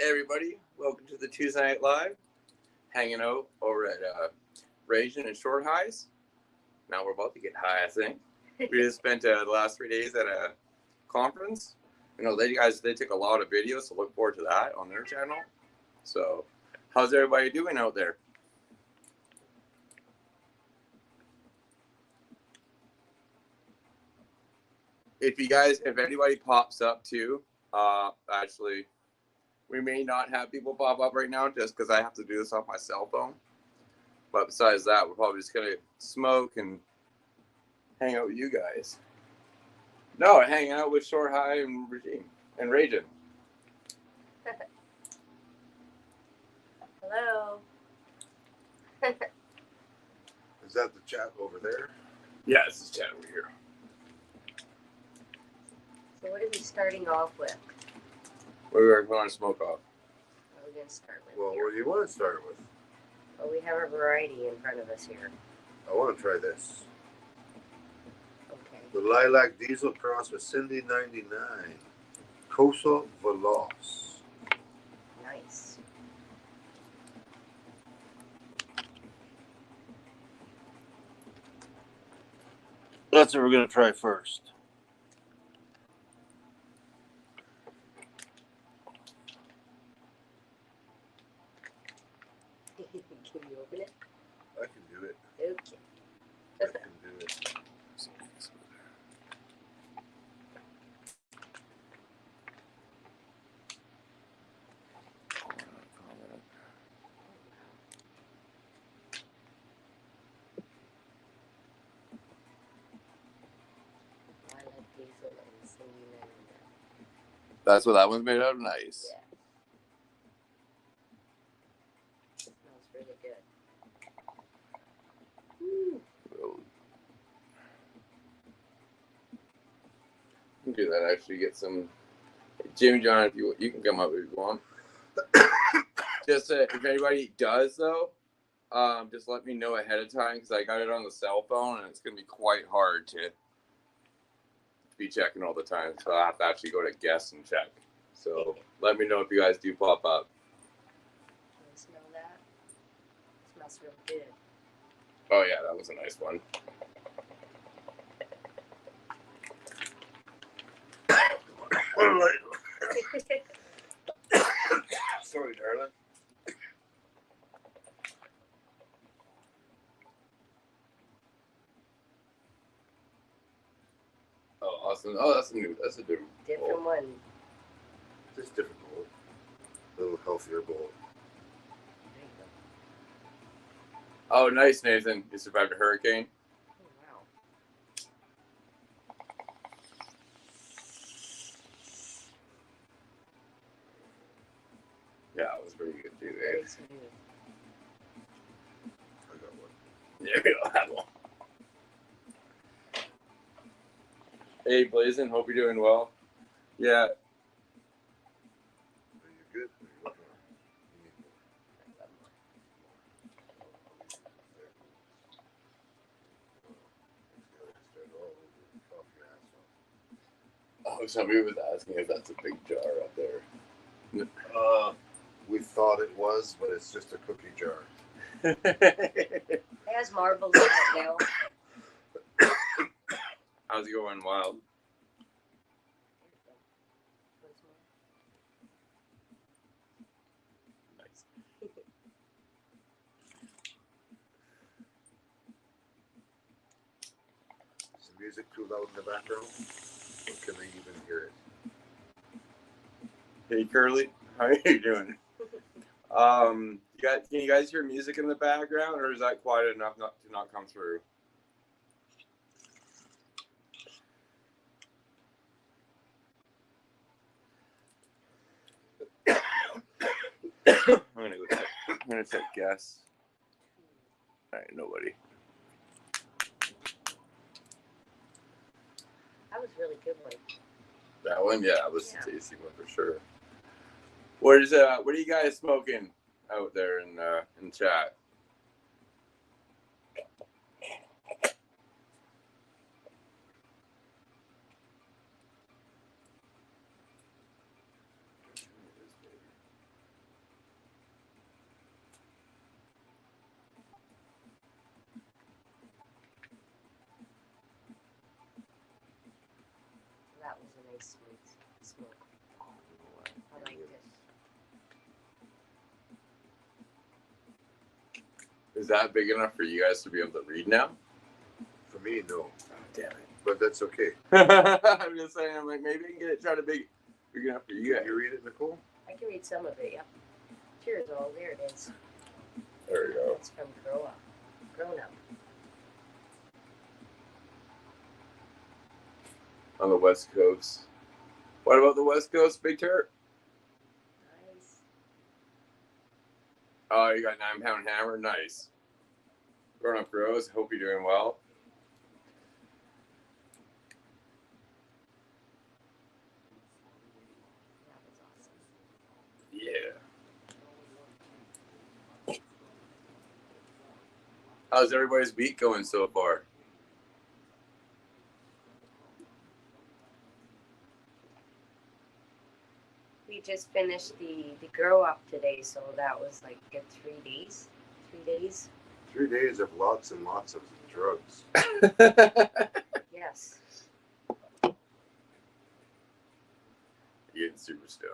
Everybody, welcome to the Tuesday Night Live. Hanging out over at Ragin' and Short Highs. Now we're about to get high, I think. We just spent the last 3 days at a conference. You know, they took a lot of videos, so look forward to that on their channel. So, how's everybody doing out there? If anybody pops up too, actually, we may not have people pop up right now just because I have to do this off my cell phone. But besides that, we're probably just gonna smoke and hang out with you guys. No, hanging out with Short High and Regime and Ragin'. Hello. Is that the chat over there? Yeah, this is chat over here. So what are we starting off with? What are we going to smoke off? What are we going to start with? Well, here? what do you want to start with? Well, we have a variety in front of us here. I want to try this. Okay. The Lilac Diesel Cross with Cindy 99. Cosa Veloz. Nice. That's what we're going to try first. Can you open it? I can do it. Okay. I can do it. Lilac Diesel and Cindy Lavender. That's what that one's made out of. Nice. Yeah. Smells really good. Woo. You can do that. Actually, get some. Jimmy John, if you can come up if you want. Just if anybody does though, just let me know ahead of time because I got it on the cell phone and it's gonna be quite hard to be checking all the time. So I have to actually go to guests and check. So let me know if you guys do pop up. Can you smell that? It smells real good. Oh yeah, that was a nice one. All right. Sorry, darling. Oh, awesome. Oh, that's a different Different one. Just different bowl. A little healthier bowl. There you go. Oh, nice, Nathan. You survived a hurricane. Oh, wow. Yeah, it was pretty good too, Very eh? smooth. I got one. Yeah, we don't have one. Hey, Blazin, hope you're doing well. Yeah. Are you good? Are you looking at you need more. Oh, somebody was asking if that's a big jar up there. We thought it was, but it's just a cookie jar. It has marbles in it now. How's it going, Wild? Nice. Is the music too loud in the background? Or can they even hear it? Hey, Curly, how are you doing? Can you guys hear music in the background, or is that quiet enough to not come through? I'm gonna take guess. All right, nobody. That was a really good one. That one, yeah, that was a tasty one for sure. What are you guys smoking out there in chat? nice smoke. I like it. Is that big enough for you guys to be able to read now? For me, no. Oh, damn it. But that's okay. I'm just saying, I'm like, maybe I can get it try to big enough for you guys. Can you read it, Nicole? I can read some of it, yeah. Cheers, all. There it is. There we go. It's from Grown Up. On the West Coast. What about the West Coast, Big Turk? Nice. Oh, you got 9 Pound Hammer? Nice. Grown Up Grows, hope you're doing well. That was awesome. Yeah. How's everybody's week going so far? We just finished the Grow Up today, so that was like good 3 days. 3 days? 3 days of lots and lots of drugs. Yes. Getting super stoned.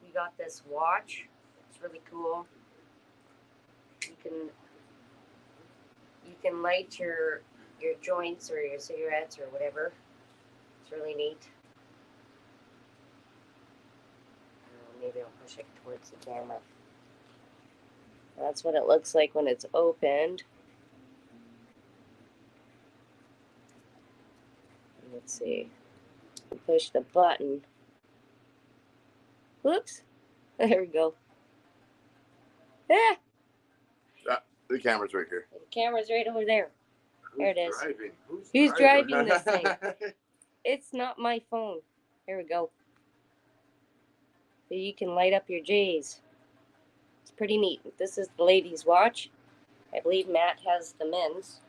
We got this watch. It's really cool. You can light your joints or your cigarettes or whatever. It's really neat. Maybe I'll push it towards the camera. That's what it looks like when it's opened. Let's see. Push the button. Whoops. There we go. Ah, The camera's right here. the camera's right over there. There it is. Driving? Who's driving this thing? It's not my phone. Here we go. So you can light up your J's. It's pretty neat. This is the ladies' watch. I believe Matt has the men's.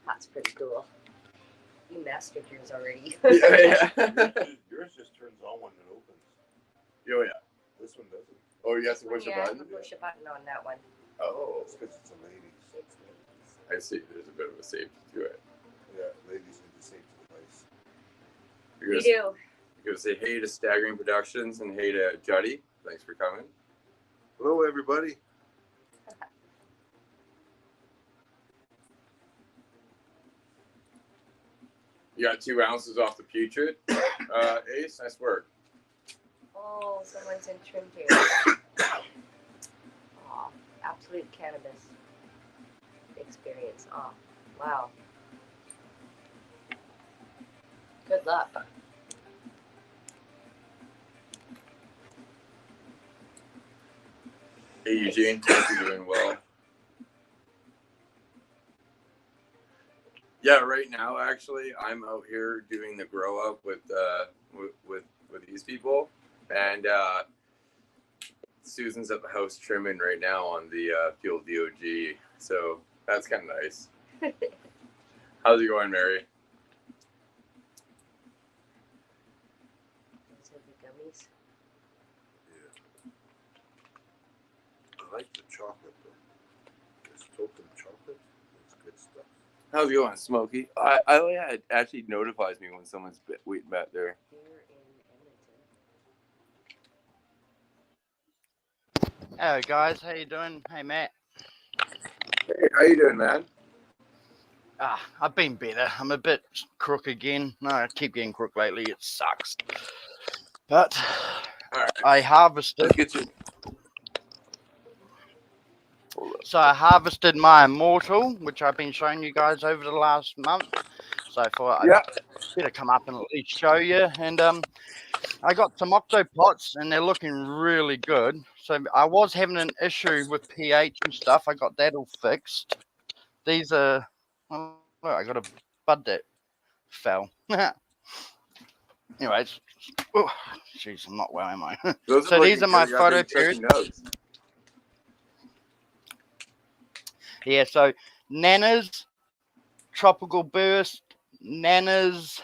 That's pretty cool. You mastered yours already. Yeah. Yours just turns on when it opens. Oh, yeah. This one doesn't. Oh, you have to push a Yeah, button? you push a button on that one. Oh, That's because it's a ladies. It's ladies. I see. There's a bit of a safety to it. Yeah, ladies need the safety device. You're We gonna, do. you're gonna say hey to Staggering Productions and hey to Juddy. Thanks for coming. Hello, everybody. You got 2 ounces off the putrid. Ace, nice work. Oh, someone's in trim here. Oh, absolute cannabis experience. Oh, wow. Good luck. Hey, Eugene. Hope you're doing well. Yeah, right now, actually, I'm out here doing the grow up with these people, and Susan's at the house trimming right now on the Fuel DOG. So that's kind of nice. How's it going, Mary? Those are the gummies. Yeah. I like the chocolate though. It's token chocolate. It's good stuff. How's it going, Smokey? Yeah, it actually notifies me when someone's waiting back there. Here in Edmonton. Hello guys, how you doing? Hey Matt. Hey, how you doing, man? I've been better. I'm a bit crook again. No, I keep getting crook lately. It sucks. But All right, I harvested. let's get you. So I harvested my immortal, which I've been showing you guys over the last month. So I thought I'd better come up and at least show you. And I got some octopots, and they're looking really good. So I was having an issue with pH and stuff. I got that all fixed. These are. Oh, look, I got a bud that fell. Anyways, oh, jeez, I'm not well, am I? Those So these are my photo periods. periods. Yeah, so Nanas, Tropical Burst, Nanas,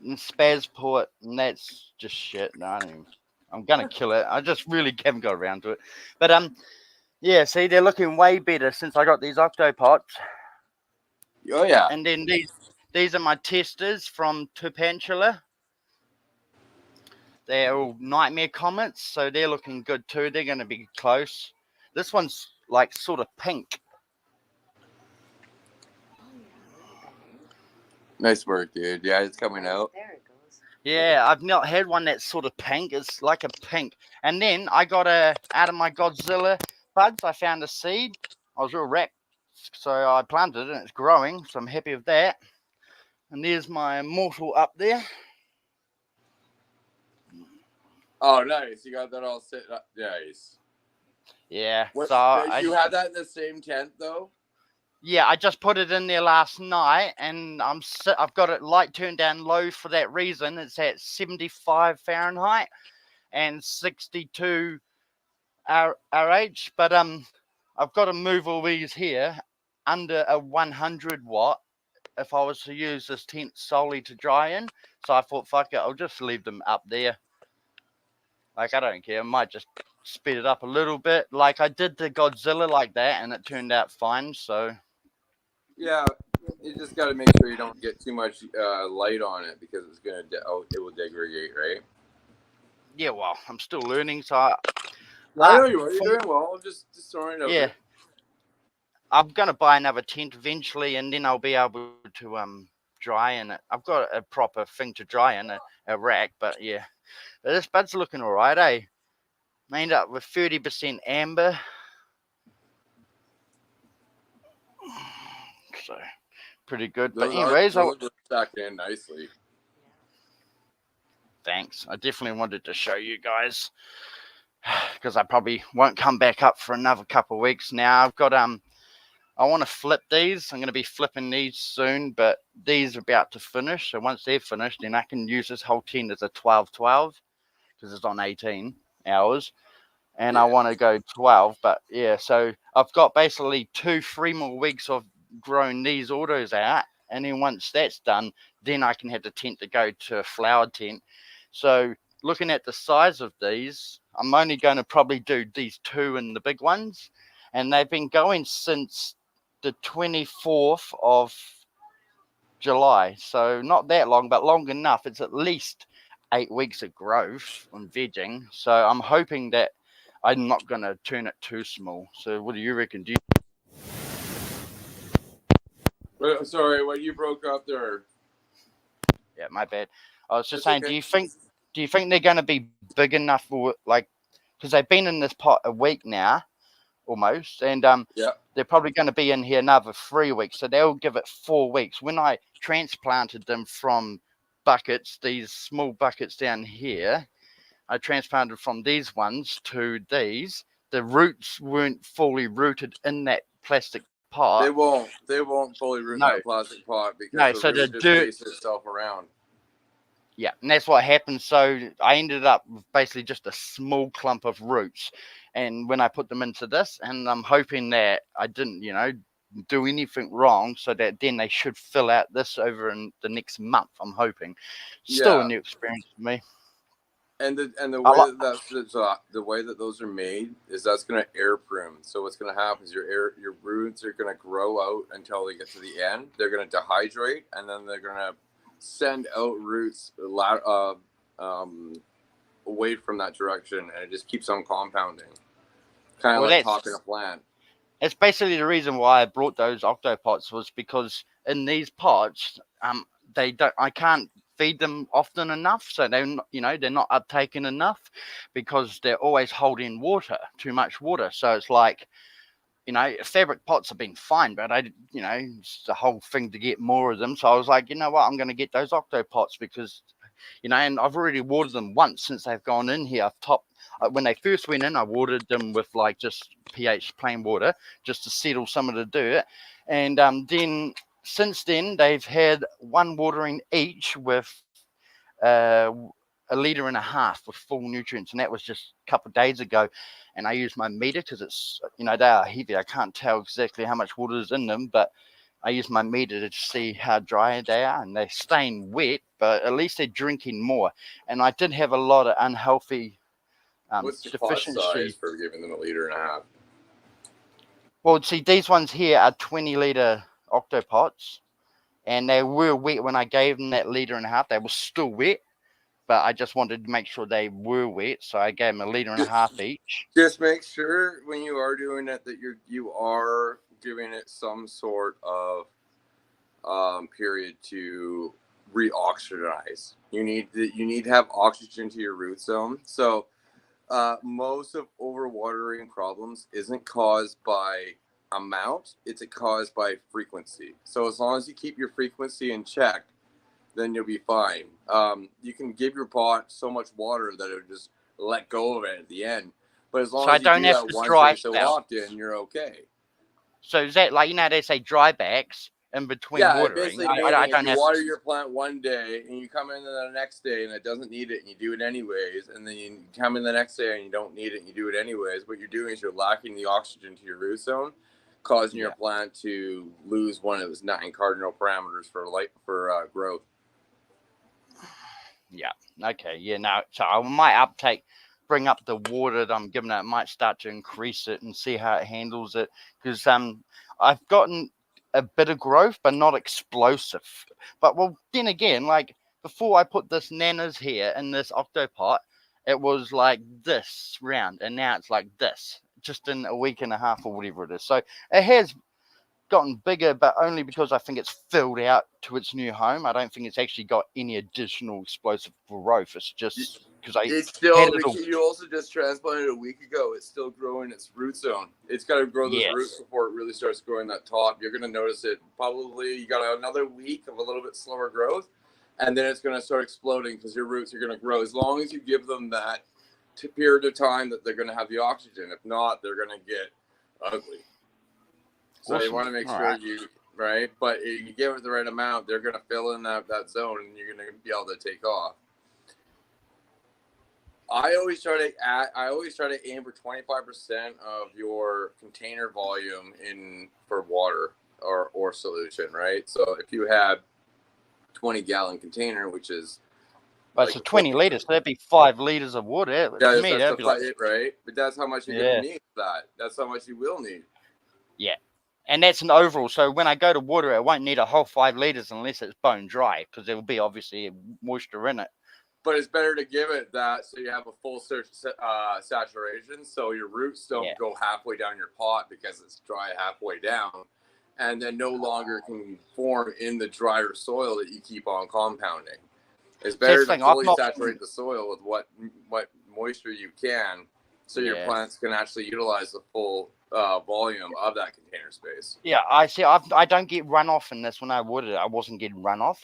and Spazport, and that's just shit. No, I'm gonna kill it. I just really haven't got around to it. But Yeah, see, they're looking way better since I got these octopots. Oh yeah. And then these are my testers from Tupantula. They're all nightmare comets, so they're looking good too. They're going to be close. This one's like sort of pink. Nice work, dude. Yeah, it's coming out. There it goes. Yeah, I've not had one that's sort of pink. It's like a pink. And then I got out of my Godzilla buds, I found a seed. I was real wrecked. So I planted it and it's growing. So I'm happy with that. And there's my immortal up there. Oh, nice. You got that all set up. Nice. Yeah. What, So you had that in the same tent, though? Yeah, I just put it in there last night, and I've got it light turned down low for that reason. It's at 75 Fahrenheit and 62 RH. But I've got to move all these here under a 100 watt if I was to use this tent solely to dry in. So I thought, fuck it, I'll just leave them up there. Like, I don't care. I might just speed it up a little bit. Like I did the Godzilla like that, and it turned out fine. So Yeah, you just got to make sure you don't get too much light on it because it's gonna it will degrade, right? yeah, well, I'm still learning. So I know you are. You're doing well. I'm just throwing it out yeah, there. I'm gonna buy another tent eventually, and then I'll be able to dry in it. I've got a proper thing to dry in, a rack. But yeah, but this bud's looking all right, eh? I ended up with 30% amber. So pretty good. But anyways, those are stacked in nicely. Thanks. I definitely wanted to show you guys because I probably won't come back up for another couple of weeks now. I've got I want to flip these. I'm going to be flipping these soon, but these are about to finish. So once they're finished, then I can use this whole tent as a 12-12 because it's on 18 hours. And I want to go 12, but yeah, so I've got basically 3 more weeks of growing these autos out, and then once that's done, then I can have the tent to go to a flowered tent. So looking at the size of these, I'm only going to probably do these 2 and the big ones, and they've been going since the 24th of July, so not that long, but long enough. It's at least 8 weeks of growth on vegging, so I'm hoping that I'm not going to turn it too small. So what do you reckon? Sorry, what you broke up there? Yeah, my bad. I was just It's saying, okay. do you think they're going to be big enough for, like, because they've been in this pot a week now, almost, and they're probably going to be in here another 3 weeks, so they'll give it 4 weeks. When I transplanted them from buckets, these small buckets down here, I transplanted from these ones to these. The roots weren't fully rooted in that plastic pot. They won't fully root in that plastic pot because the root just chases itself around. Yeah, and that's what happened. So I ended up with basically just a small clump of roots. And when I put them into this, and I'm hoping that I didn't, do anything wrong, so that then they should fill out this over in the next month. I'm hoping. Still a new experience for me. And the way the way that those are made is that's going to air prune. So what's going to happen is your roots are going to grow out until they get to the end. They're going to dehydrate, and then they're going to send out roots away from that direction, and it just keeps on compounding, kind of like popping a plant. It's basically the reason why I brought those octopots was because in these pots, I can't feed them often enough, so they're not uptaken enough because they're always holding too much water. So it's like, fabric pots have been fine, but it's the whole thing to get more of them. So I was like, you know what, I'm going to get those octopots because, and I've already watered them once since they've gone in here. When they first went in, I watered them with like just pH plain water just to settle some of the dirt, and then since then they've had one watering each with 1.5 liters with full nutrients, and that was just a couple of days ago. And I used my meter because it's they are heavy. I can't tell exactly how much water is in them, but I use my meter to see how dry they are, and they're staying wet, but at least they're drinking more. And I did have a lot of unhealthy What's the pot size for giving them 1.5 liters? Well, see, these ones here are 20-litre octopots, and they were wet when I gave them that litre and a half. They were still wet, but I just wanted to make sure they were wet, so I gave them a litre and a half each. Just make sure when you are doing it that you are giving it some sort of period to reoxygenate. You need to have oxygen to your root zone. So most of overwatering problems isn't caused by amount; it's caused by frequency. So as long as you keep your frequency in check, then you'll be fine. You can give your pot so much water that it'll just let go of it at the end. But as long So I as you don't do have that to once dry every so spell. often, you're okay. So is that like, you know, they say drybacks in between Yeah, watering? basically I meaning if don't you have water to. your plant one day and you come in the next day and it doesn't need it and you do it anyways, and then you come in the next day and you don't need it and you do it anyways, what you're doing is you're lacking the oxygen to your root zone, causing your plant to lose one of its 9 cardinal parameters for growth. Yeah. Okay. Yeah. No. So I might bring up the water that I'm giving it. I might start to increase it and see how it handles it, because I've gotten a bit of growth, but not explosive. But well, then again, like before I put this nanas here in this octopot, it was like this round, and now it's like this, just in a week and a half or whatever it is. So it has gotten bigger, but only because I think it's filled out to its new home. I don't think it's actually got any additional explosive growth. It's just because I It's still, had it all. you also just transplanted a week ago. It's still growing its root zone. It's got to grow those roots before it really starts growing that top. You're going to notice it probably, you got another week of a little bit slower growth, and then it's going to start exploding because your roots are going to grow. As long as you give them that period of time that they're going to have the oxygen. If not, they're going to get ugly. So you want to make sure right? But if you give it the right amount, they're going to fill in that zone, and you're going to be able to take off. I always try to aim for 25% of your container volume for water or solution, right? So if you have 20-gallon container, which is But it's a 20 litres, so that'd be 5 litres of water. yeah, To me, that'd be like, right? But that's how much you're going to need for that. That's how much you will need. Yeah. And that's an overall. So when I go to water, it won't need a whole 5 litres unless it's bone dry, because there will be obviously moisture in it. But it's better to give it that so you have a full saturation, so your roots don't go halfway down your pot because it's dry halfway down, and then no longer can form in the drier soil that you keep on compounding. It's better to fully saturate the soil with what moisture you can, so your plants can actually utilize the full volume of that container space. Yeah, I see. I don't get runoff in this. When I watered it, I wasn't getting runoff.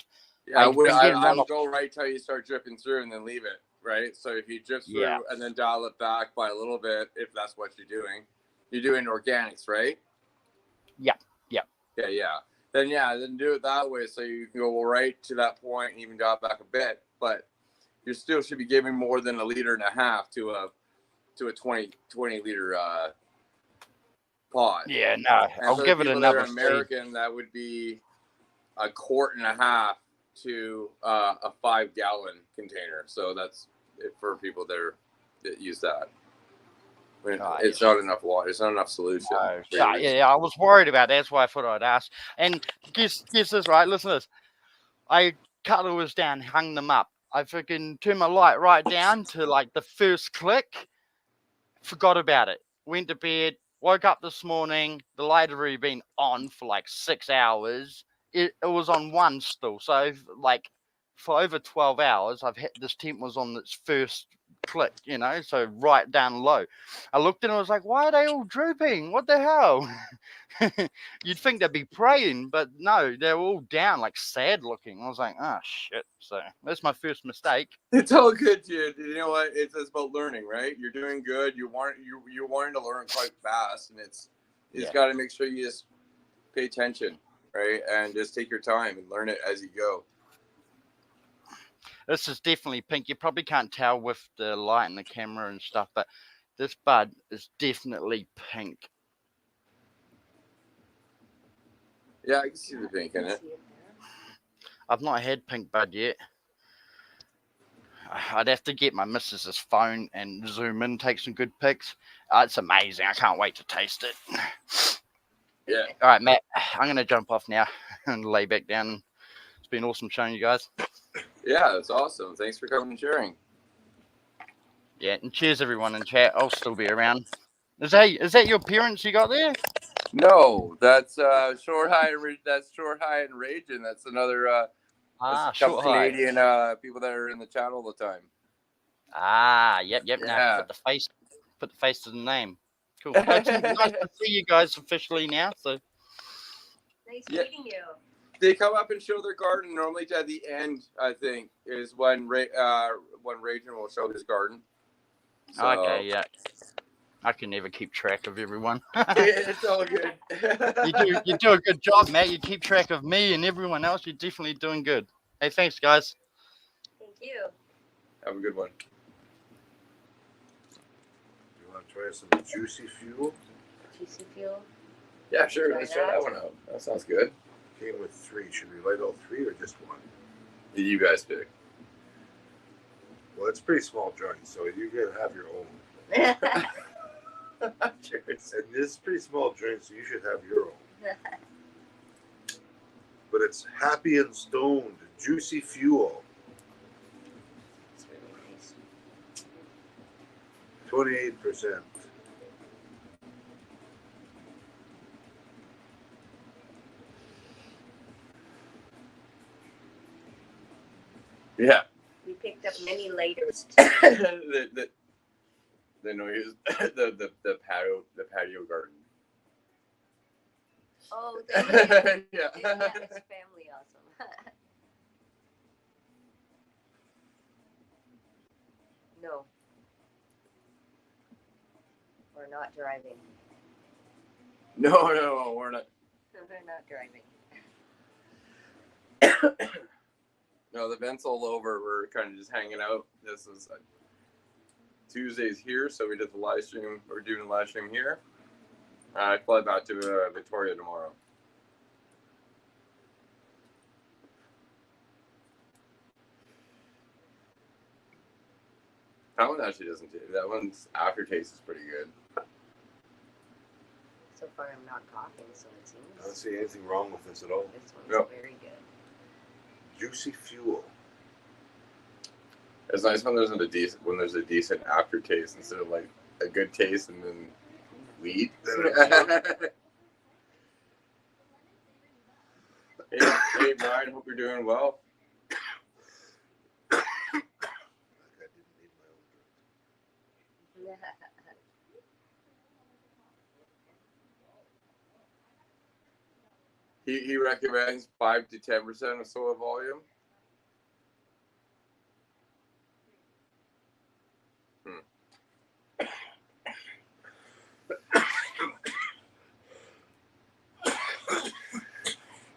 Yeah, I would go right till you start dripping through and then leave it, right? So if you drip through and then dial it back by a little bit, if that's what you're doing organics, right? Yeah. Then do it that way so you can go right to that point and even dial it back a bit. But you still should be giving more than 1.5 liters to a 20 liter pot. Yeah, no, And I'll give it another. American, that would be 1.5 quarts to a 5-gallon container. So that's it for people that use that. It's not enough water. It's not enough solution. Yeah, I was worried about that. That's why I thought I'd ask. And guess this, right? Listen to this. I cut those down, hung them up. I freaking turned my light right down to like the first click. Forgot about it. Went to bed. Woke up this morning. The light had already been on for like 6 hours. It was on 1 still. So like for over 12 hours, this temp was on its first click, so right down low. I looked and I was like, why are they all drooping? What the hell? You'd think they'd be praying, but no, they're all down, like sad looking. I was like, oh shit. So that's my first mistake. It's all good, dude. You know what? It's about learning, right? You're doing good. You're wanting to learn quite fast, and you just got to make sure you just pay attention, right? And just take your time and learn it as you go. This is definitely pink. You probably can't tell with the light and the camera and stuff, but this bud is definitely pink. Yeah, I can see the pink in it. I've not had pink bud yet. I'd have to get my missus's phone and zoom in, take some good pics. It's amazing. I can't wait to taste it. Yeah. All right, Matt. I'm gonna jump off now and lay back down. It's been awesome showing you guys. Yeah, that's awesome. Thanks for coming and sharing. Yeah, and cheers everyone in chat. I'll still be around. Is that your parents you got there? No, that's Short High. That's Short High and Raging. That's another. That's a couple Short High. Canadian people that are in the chat all the time. Yep. Yeah. Now put the face to the name. Cool. It's nice to see you guys officially now. So Nice Yeah. meeting you. They come up and show their garden. Normally at the end, I think, is when Raging will show his garden. So, okay, yeah. I can never keep track of everyone. it's all good. You do a good job, Matt. You keep track of me and everyone else. You're definitely doing good. Hey, thanks, guys. Thank you. Have a good one. You want to try some Juicy Fuel? Juicy fuel. Yeah, sure. Try Let's try that one out. That sounds good. Came with 3. Should we light all 3 or just one? You guys pick. Well, it's a pretty small joint, so you can have your own. Cheers. And this is a pretty small joint, so you should have your own. But it's Happy and Stoned, Juicy Fuel. It's really nice. 28%. Yeah. We picked up many lighters. the noise, the patio garden. Oh, Yeah. yeah, it's family awesome. No. We're not driving. No, we're not. We're not driving. No, the event's all over. We're kind of just hanging out. This is Tuesday's here, so we did the live stream. We're doing the live stream here. I fly back to Victoria tomorrow. That one actually doesn't taste. That one's aftertaste is pretty good. So far, I'm not coughing, so it I don't seems see anything wrong with this at all. this one's No. very good. Juicy Fuel. It's nice when there's a decent aftertaste instead of like a good taste and then weed. Hey Brian, hope you're doing well. Like I didn't need my own drink. He recommends 5 to 10% of soil volume.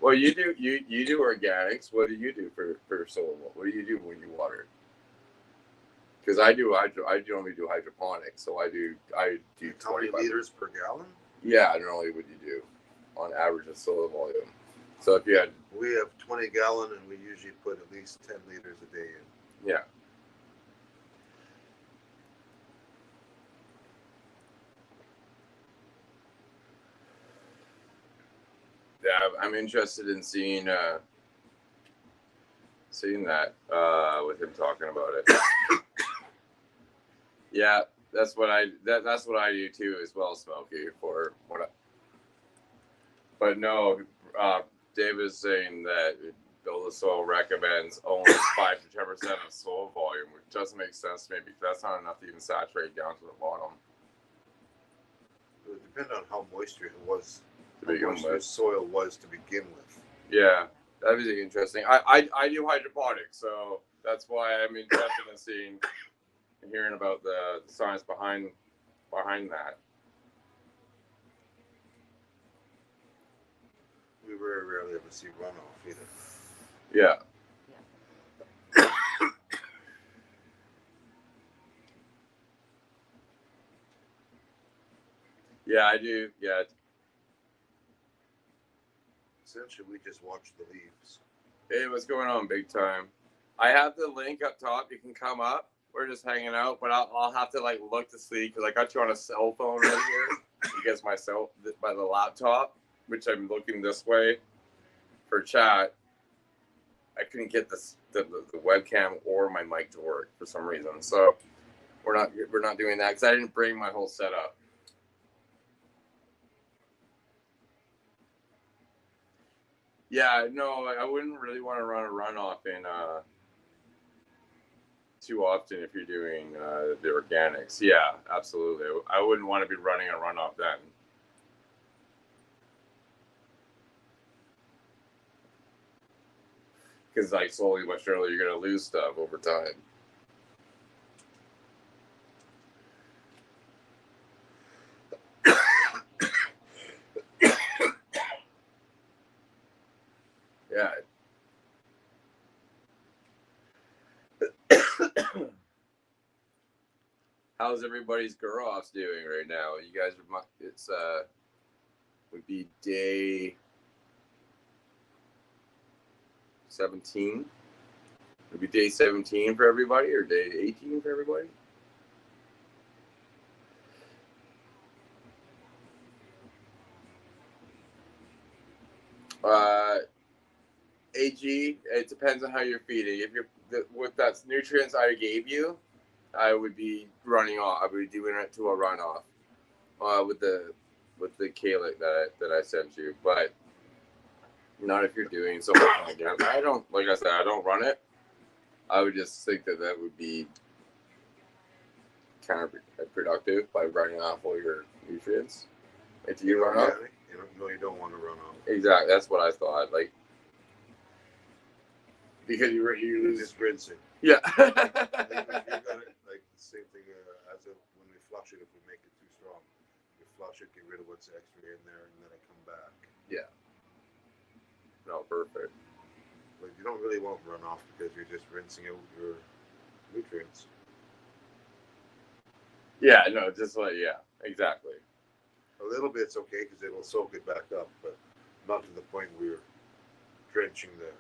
Well, you do organics. What do you do for soil? What do you do when you water? Because I normally do hydroponics, so I do How many 25 liters per gallon? Yeah, normally what you do on average of soil volume. So if you had We have 20 gallon, and we usually put at least 10 liters a day in. yeah. Yeah, I'm interested in seeing that with him talking about it. Yeah, that's what I do too as well, Smokey. But no, Dave is saying that Build the Soil recommends only 5 to 10% of soil volume, which doesn't make sense to me because that's not enough to even saturate down to the bottom. It would depend on how moisture it was. To begin How moisture with. soil was to begin with. Yeah, that would be interesting. I do hydroponics, so that's why I'm interested in seeing and hearing about the science behind that. We very rarely ever see runoff either. Yeah. Yeah, I do. Yeah. Essentially, we just watch the leaves. Hey, what's going on, big time? I have the link up top. You can come up. We're just hanging out, but I'll have to look to see because I got you on a cell phone right here. You guys, by the laptop. which I'm looking this way for chat, I couldn't get the webcam or my mic to work for some reason. So we're not doing that because I didn't bring my whole setup. Yeah, no, I wouldn't really want to run a runoff in too often if you're doing the organics. Yeah, absolutely. I wouldn't want to be running a runoff then. Because like slowly but surely you're going to lose stuff over time. Yeah. How's everybody's girl-offs doing right now? You guys are, it's would be day 17. Would be day 17 for everybody or day 18 for everybody? AG, it depends on how you're feeding. If you're with that nutrients I gave you, I would be running off. I would be doing it to a runoff with the Kalik that I sent you, but not if you're doing something again. I don't, like I said, I don't run it. I would just think that would be counterproductive by running off all your nutrients. If you run off, you don't want to run off. Exactly, that's what I thought. Like, because you lose just rinsing. Yeah. You got it, like the same thing as when we flush it. If we make it too strong, we flush it, get rid of what's extra in there, and then it come back. Yeah. No, perfect. But you don't really want runoff because you're just rinsing out your nutrients. Yeah, no, just like, yeah, exactly. A little bit's okay because it'll soak it back up, but not to the point where you're drenching the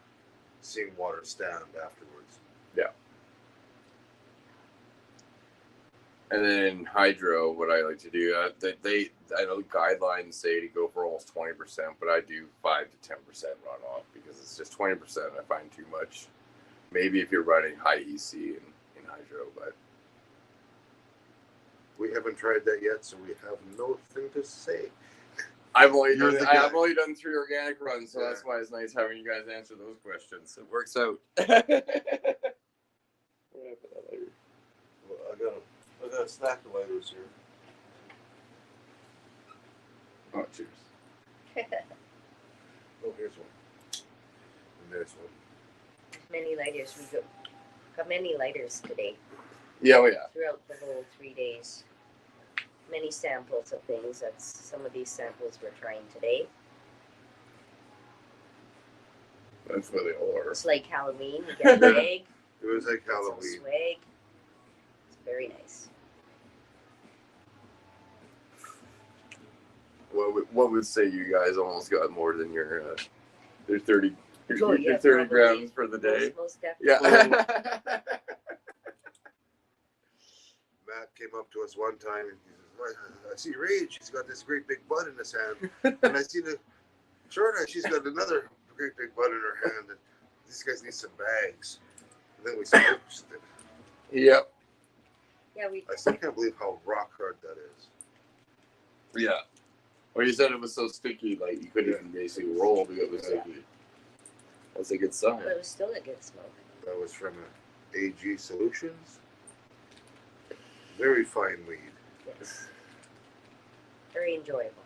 seawater stand afterwards. Yeah. And then hydro, what I like to do, I know guidelines say to go for almost 20%, but I do 5 to 10% runoff because it's just 20% I find too much. Maybe if you're running high EC in hydro, but we haven't tried that yet, so we have nothing to say. I've only done 3 organic runs, so that's why it's nice having you guys answer those questions. It works out. Well, I got a stack of lighters here. Oh, cheers. Oh, here's one. And there's one. Many lighters. We got many lighters today. Yeah, oh yeah. Throughout the whole 3 days. Many samples of things. That's some of these samples we're trying today. That's what they all are. It's like Halloween. We get an egg. It was like Halloween. Some swag. It's very nice. What would say you guys almost got more than your 30 yeah, 30 grams for the day? Most Yeah. Matt came up to us one time and he says, I see Rage, she's got this great big bud in his hand. And I see the Shorta, she's got another great big bud in her hand. And these guys need some bags. And then we switched it. Yep. Yeah, I still can't believe how rock hard that is. Yeah. Well, you said it was so sticky, like you couldn't even basically roll because it was sticky. That's a good sign. But it was still a good smoke. That was from AG Solutions. Very fine weed. Yes. Very enjoyable.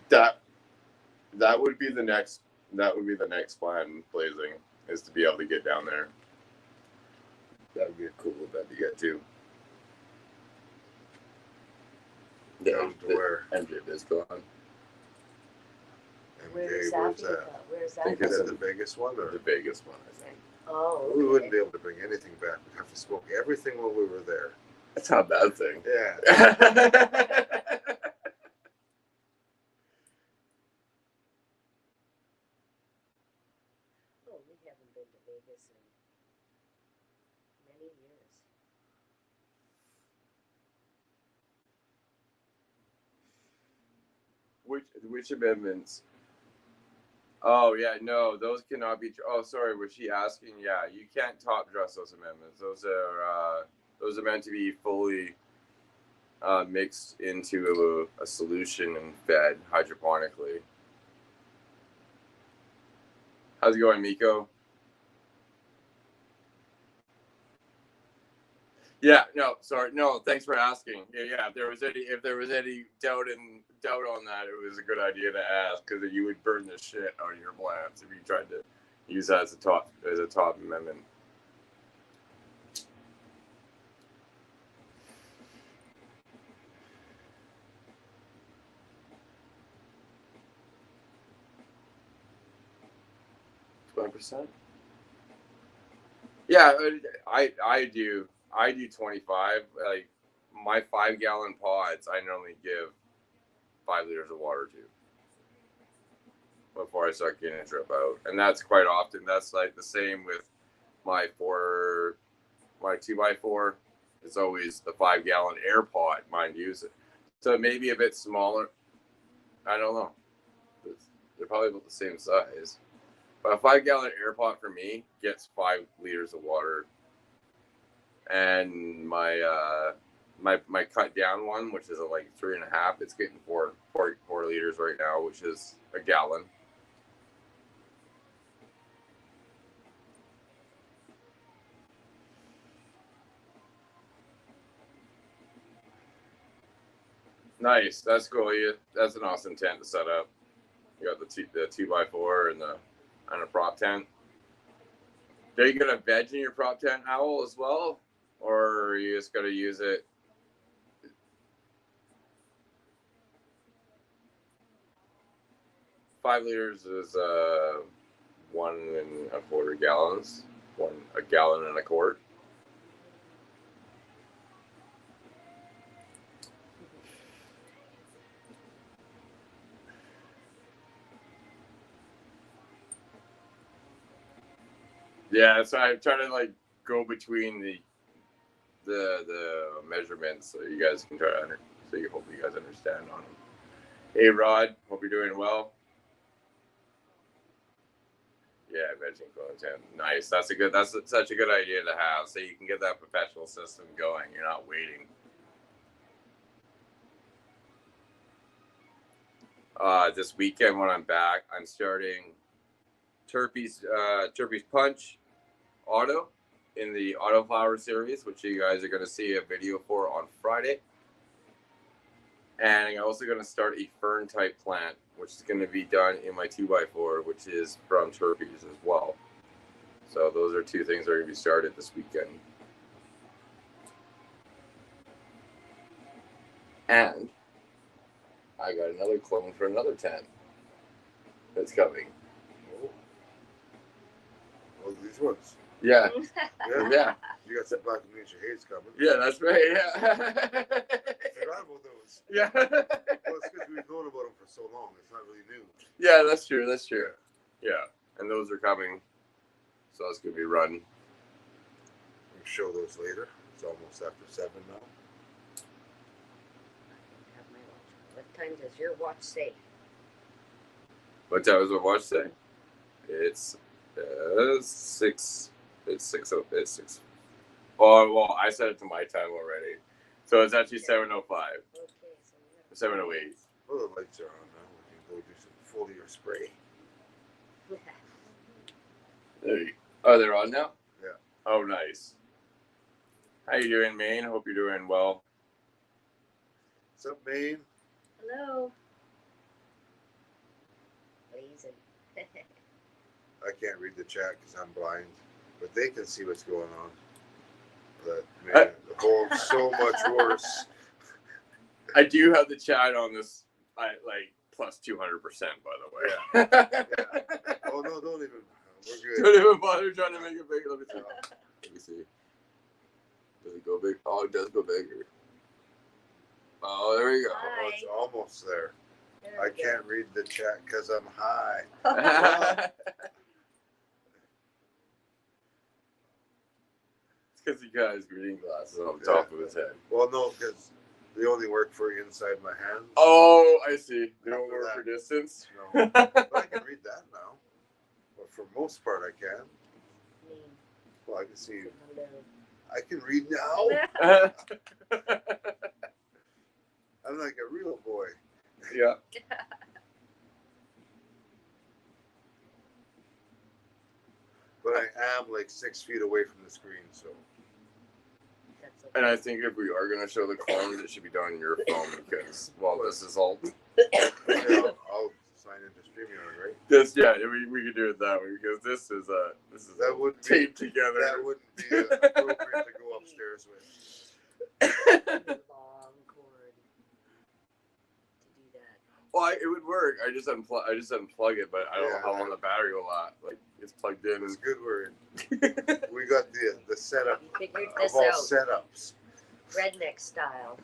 That would be the next plan, Blazing, is to be able to get down there. That would be a cool event to get to. Down to where? MJ is gone. MJ, where's that? Where's I think that? Is that the Vegas one? Or? The Vegas one, I think. Oh, okay. We wouldn't be able to bring anything back. We'd have to smoke everything while we were there. That's not a bad thing. Yeah. Oh, we haven't been to Vegas in many years. Which amendments Oh yeah, no, those cannot be. Oh, sorry, was she asking? Yeah, you can't top dress those amendments. Those are meant to be fully mixed into a solution and fed hydroponically. How's it going, Miko? Yeah, no, sorry, no. Thanks for asking. Yeah. If there was any doubt on that, it was a good idea to ask because you would burn the shit out of your plants if you tried to use that as a top amendment. %. Yeah, I do 25. Like my 5-gallon pods, I normally give 5 liters of water to before I start getting a drip out, and that's quite often. That's like the same with my 2x4. It's always the 5-gallon air pod, mind you. So maybe a bit smaller. I don't know. They're probably about the same size. But a 5-gallon air pot for me gets 5 liters of water. And my cut down one, which is like 3.5, it's getting 4 liters right now, which is a gallon. Nice. That's cool. That's an awesome tent to set up. You got the 2x4 and a prop tent. Are you gonna veg in your prop tent, Owl, as well, or are you just gonna use it? 5 liters is 1.25 gallons. A gallon and a quart. Yeah, so I'm trying to like go between the measurements so you guys can hope you guys understand on them. Hey Rod, hope you're doing well. Yeah, vegging content. Nice. That's such a good idea to have, so you can get that professional system going. You're not waiting. This weekend when I'm back, I'm starting Turpey's Punch Auto in the Autoflower series, which you guys are going to see a video for on Friday. And I'm also going to start a fern type plant, which is going to be done in my 2x4, which is from Turpey's as well. So those are 2 things that are going to be started this weekend. And I got another clone for another tent that's coming. Oh, these ones. Yeah. Yeah. You got some Black Nature Haze coming. Yeah, that's right. Yeah. I forgot about those. Yeah. Well, it's because we've known about them for so long. It's not really new. Yeah, that's true. That's true. Yeah, and those are coming. So that's gonna be run. We can show those later. It's almost after 7 now. What time does your watch say? What time does my watch say? It's 6. It's 6. It's 6. Oh well, I set it to my time already, so it's actually 7:05. Okay, so 7:08. Well, the lights are on now. We can go do some foliar spray. Oh, they're on now? Yeah. Oh, nice. How you doing, Maine? Hope you're doing well. What's up, Maine? Hello. Blazing. I can't read the chat because I'm blind, but they can see what's going on. But man, the hole's so much worse. I do have the chat on this, like plus 200%, by the way. Yeah. Oh no, don't even. We're good. Don't even bother trying to make it bigger. Let me see. Does it go big? Oh, it does go bigger. Oh, there we go. Oh, it's almost there. I There we can't read the chat because I'm high. It's because he got his reading glasses on the top of his head. Well, no, because they only work for inside my hands. Oh, I see. They don't After work that. for distance. No. But I can read that now. most part, I can. Me. Well, I can see. Hello. I can read now. I'm like a real boy. Yeah. But I am like 6 feet away from the screen, so. That's And okay. I think if we are going to show the clones, it should be done on your phone because, well, this is all. Yeah, I'll sign into StreamYard, right? This, yeah, we could do it that way because this is That all wouldn't be- taped together. That wouldn't be appropriate to go upstairs with. Long cord to do that. Well, it would work. I just unplug it, but I don't know how long Yeah. the battery will last. Like it's plugged in. It's good word. We got the setup You figured of this all out. setups. Redneck style.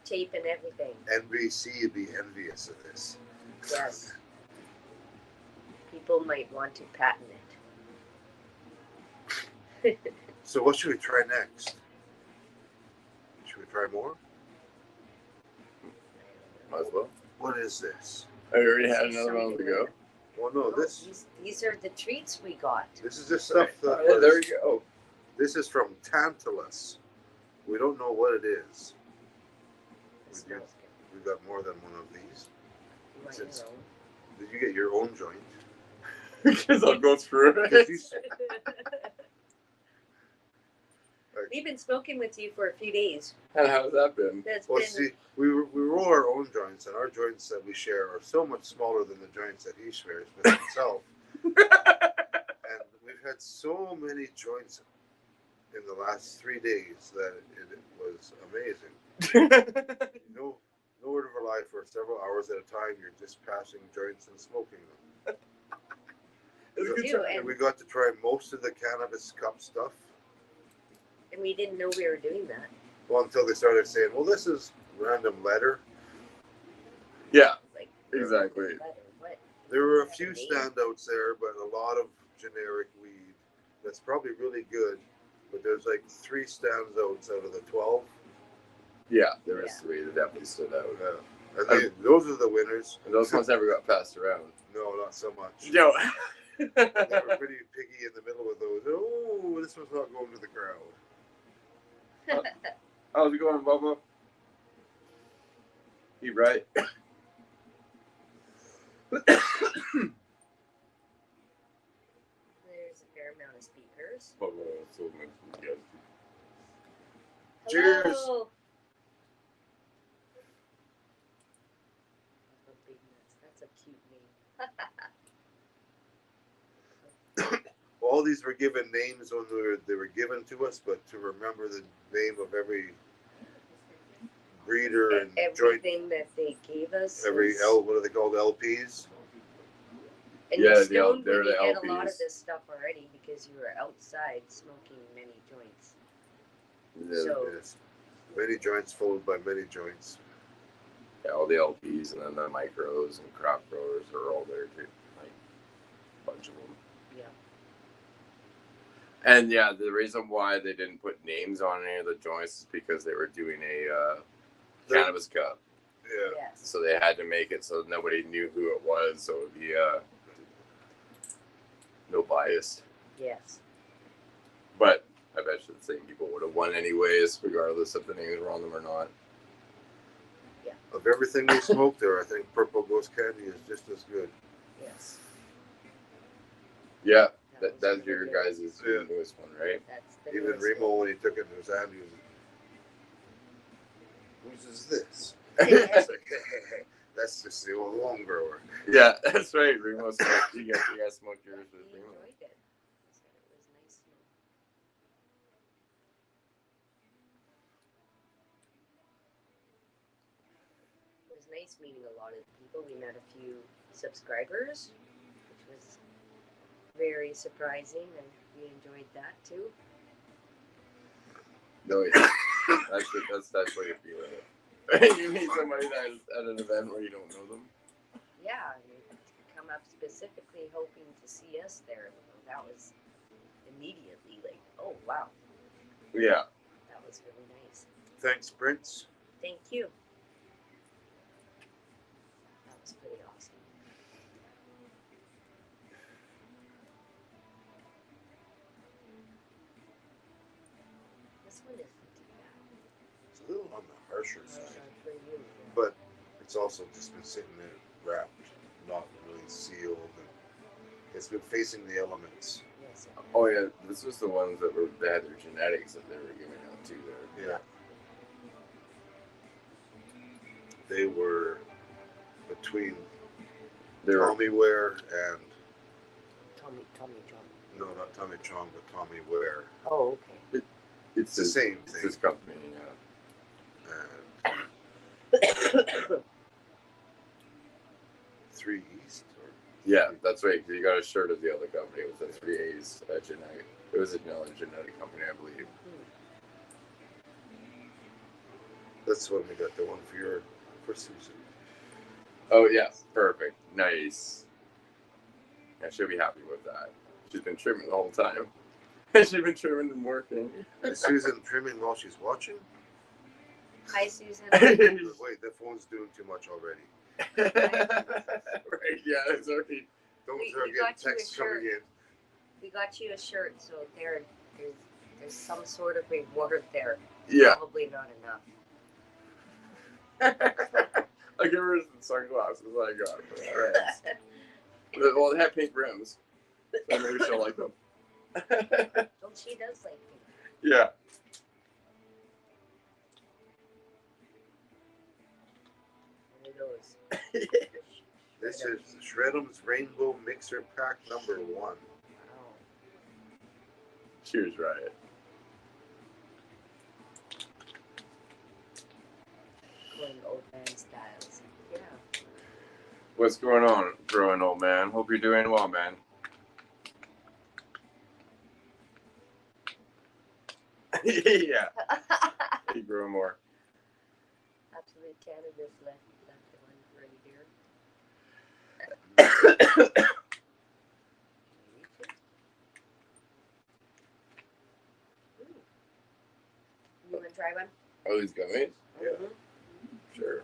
Tape and everything. NBC would be envious of this. Yes. People might want to patent it. So what should we try next? Should we try more? Might as well. What is this? I already had See another one to something go. like Well, no, Oh, this these are the treats we got. this is just stuff that Oh, there was, we go. this is from Tantalus. We don't know what it is. It smells good. We got more than one of these. You might Since- know. Did you get your own joint? Because I'll go through Did it. you, We've been smoking with you for a few days. And how's that been? That's well, been see, we roll our own joints, and our joints that we share are so much smaller than the joints that he shares with himself. And we've had so many joints in the last 3 days that it was amazing. No word of a lie, for several hours at a time, you're just passing joints and smoking them. It's a good Ew, time. And we got to try most of the cannabis cup stuff. and we didn't know we were doing that. Well, until they started saying, well, this is random letter. Yeah, Like exactly. what? There were a Is that few a name? standouts there, but a lot of generic weed that's probably really good. But there's like 3 standouts out of the 12. Yeah, there was Yeah. 3 that definitely stood out. And those are the winners. And those ones never got passed around. No, not so much. No. They were pretty picky in the middle with those. Oh, this one's not going to the crowd. How's it going, Bubba? You right? There's a fair amount of speakers. Bubba also mentioned you guys. Cheers. Hello. Papa Big Nuts. That's a cute name. All these were given names when they were given to us, but to remember the name of every breeder and joint, Everything that they gave us. every is- what are they called, LPs? And Yeah, you're the stoned they're when you the get a lot of LPs. this stuff already because you were outside smoking many joints. Yeah, So Yes. Many joints followed by many joints. yeah, all the LPs and then the micros and crop growers are all there too. Like a bunch of them. yeah. And yeah, the reason why they didn't put names on any of the joints is because they were doing a cannabis cup. Yeah. Yes. So they had to make it so nobody knew who it was, so it would be no bias. Yes. But I bet you the same people would have won anyways, regardless if the names were on them or not. Of everything we smoked there, I think Purple Ghost Candy is just as good. Yes. Yeah, was that's really your good. guys' Yeah. newest one, right? That's the Even newest Remo, one. when he took it in his hand, he was, whose is this? Yeah. It's like, that's just the old long grower. Yeah, that's right. Remo smoked. You guys smoked yours with He Remo. enjoyed it. He said it was nice. It was nice meeting a lot of people. We met a few subscribers, which was very surprising, and we enjoyed that too. No, yeah. That's what you're feeling. You meet somebody that is at an event where you don't know them. Yeah, and they come up specifically hoping to see us there. That was immediately like, oh wow, Yeah. that was really nice. Thanks, Prince. Thank you. That was pretty awesome. It's a little on the harsher side, For you. but it's also just been sitting there wrapped, not really sealed. And it's been facing the elements. Yes. Oh yeah, this was the ones that had their genetics that they were giving out to there. Yeah. They were between They were Tommy Ware and Tommy John. no, not Tommy Chong, but Tommy Ware. Oh, okay. It's the same It's thing. this company, yeah. And 3 East. Or Yeah, that's right. You got a shirt of the other company. It was a 3A's genetic. It was another genetic company, I believe. that's when we got the one for Susan. Oh yeah, perfect, nice. Yeah, she'll be happy with that. She's been trimming the whole time. She's been trimming and working. Is Susan trimming while she's watching? Hi, Susan. Wait, the phone's doing too much already. Right, yeah, it's already. Don't We start got getting you a texts coming in. We got you a shirt, so there's some sort of reward there. Yeah. Probably not enough. I give her some sunglasses I got for friends. Well, they have pink rims, so maybe she'll like them. Well, she does like me. Yeah. There it goes. This is Shred'em's Rainbow Mixer Pack number 1. Wow. Cheers, Riot. Going old man styles. Yeah. What's going on, growing old man? Hope you're doing well, man. Yeah. You grow more. Absolute cannabis left one right here. You want to try one? Oh, these gummies? Yeah. Sure.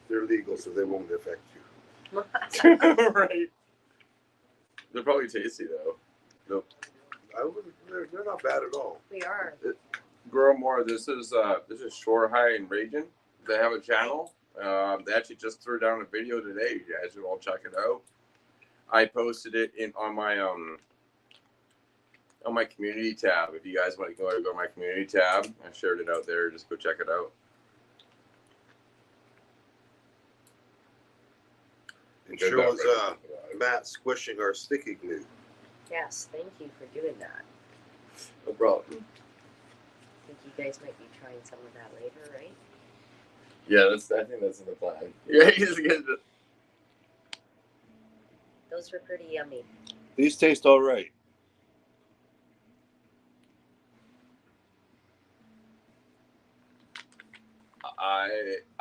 They're legal, so they won't affect you. Right. They're probably tasty though. Nope. They're not bad at all. We are. Grow more. This is Shore High in Ragin. They have a channel. They actually just threw down a video today. You guys should all check it out. I posted it on my community tab. If you guys want to go to my community tab, I shared it out there. Just go check it out. It shows Matt squishing our sticky glue. Yes, thank you for doing that. No problem. I think you guys might be trying some of that later, right? Yeah, I think that's in the plan. Yeah, he's getting it. Those were pretty yummy. These taste all right.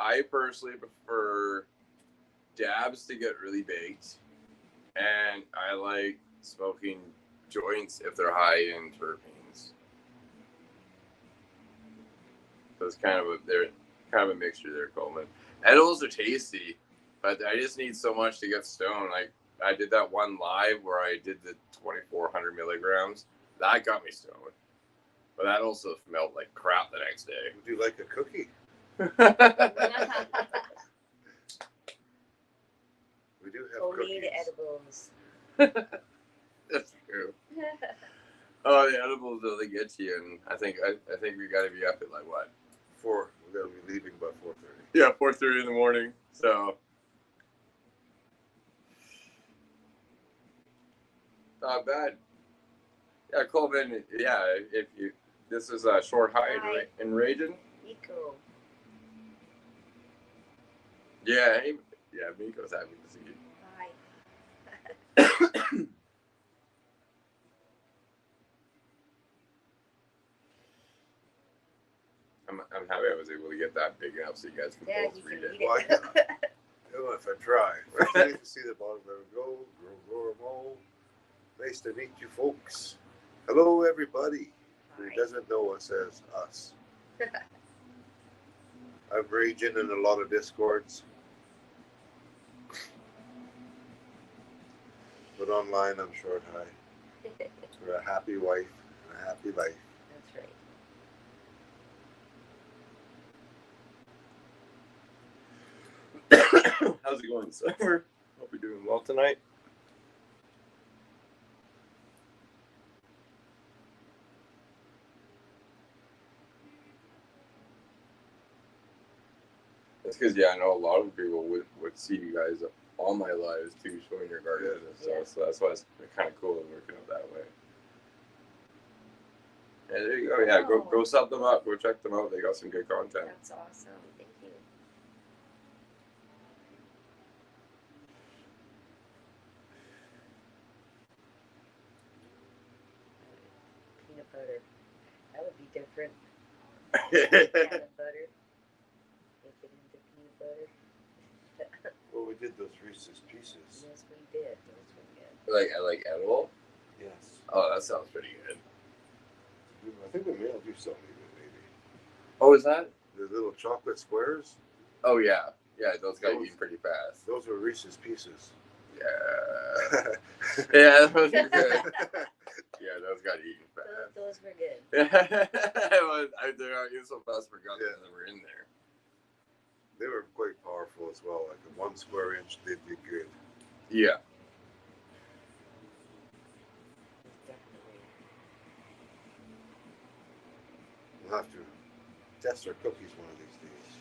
I personally prefer dabs to get really baked, and I like smoking joints if they're high in terpenes. So it's they're kind of a mixture there, Coleman. Edibles are tasty, but I just need so much to get stoned. Like I did that one live where I did the 2,400 milligrams. That got me stoned, but that also smelled like crap the next day. Would you like a cookie? We do have Homemade cookies. edibles. That's true. Oh, the edibles though, they get you, and I think we got to be up at like what? 4. We gotta be leaving by 4:30. Yeah, 4:30 in the morning. So not bad. Yeah, Coleman. Yeah, if you this is a short high Hi. in Ragin. Nico. Yeah, yeah, Miko's happy to see you. Hi. I'm happy I was able to get that big enough so you guys can Yeah, both you read can it. eat Why it. not? If I try. First, I need to see the bottom. There we go. Grow. Nice to meet you, folks. Hello, everybody who doesn't know us as us. I'm raging in a lot of discords. But online, I'm short high. for a happy wife and a happy life. That's right. How's it going, Summer? Hope you're doing well tonight. That's because, yeah, I know a lot of people would see you guys all my lives too, showing your gardens and stuff. Yeah. So that's why it's kind of cool working out that way. Yeah, there you go. Yeah, go sub them up. Go check them out. They got some good content. That's awesome. Thank you. Peanut butter. That would be different. Peanut butter. Make it into peanut butter. Well, we did those Reese's Pieces. Yes, we did. Those were good. like edible. Yes. Oh, that sounds pretty good. I think we mailed you something, maybe. Oh, is that? The little chocolate squares. Oh yeah, those got Those- eaten pretty fast. Those were Reese's Pieces. Yeah, yeah, those were good. Yeah, those got eaten fast. Those were good. They're so fast forgot Yeah. that they were in there. They were quite powerful as well. Like a 1 square inch, they'd be good. Yeah. Definitely. We'll have to test our cookies one of these days.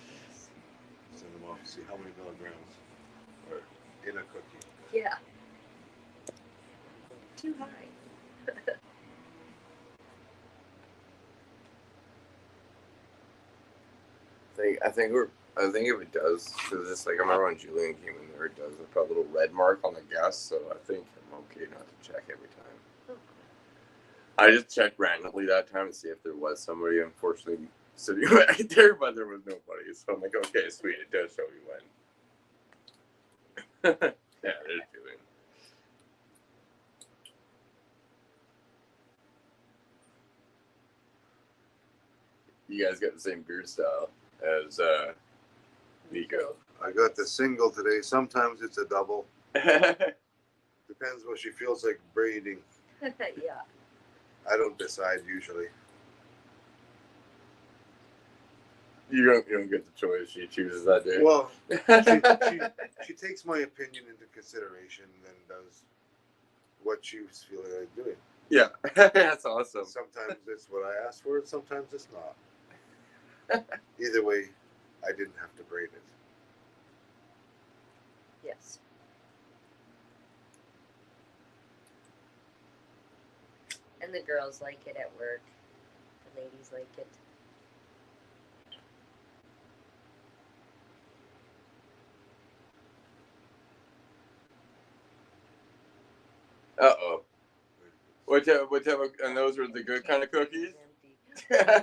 Send them off to see how many milligrams are in a cookie. Yeah. Too high. I think if it does, because it's like I remember when Julian came in there, it does put a little red mark on the gas, so I think I'm okay not to check every time. I just checked randomly that time to see if there was somebody, unfortunately, sitting right there, but there was nobody. So I'm like, okay, sweet, it does show you when. Yeah, there's Julian. You guys got the same beard style as Nico. I got the single today. Sometimes it's a double. Depends what she feels like braiding. Yeah. I don't decide usually. You don't get the choice. She chooses that day. Well, she takes my opinion into consideration and does what she's feeling like doing. Yeah, that's awesome. Sometimes it's what I asked for, and sometimes it's not. Either way, I didn't have to braid it. Yes. And the girls like it at work. The ladies like it. Uh-oh. What type of, and those were the good kind of cookies? Coleman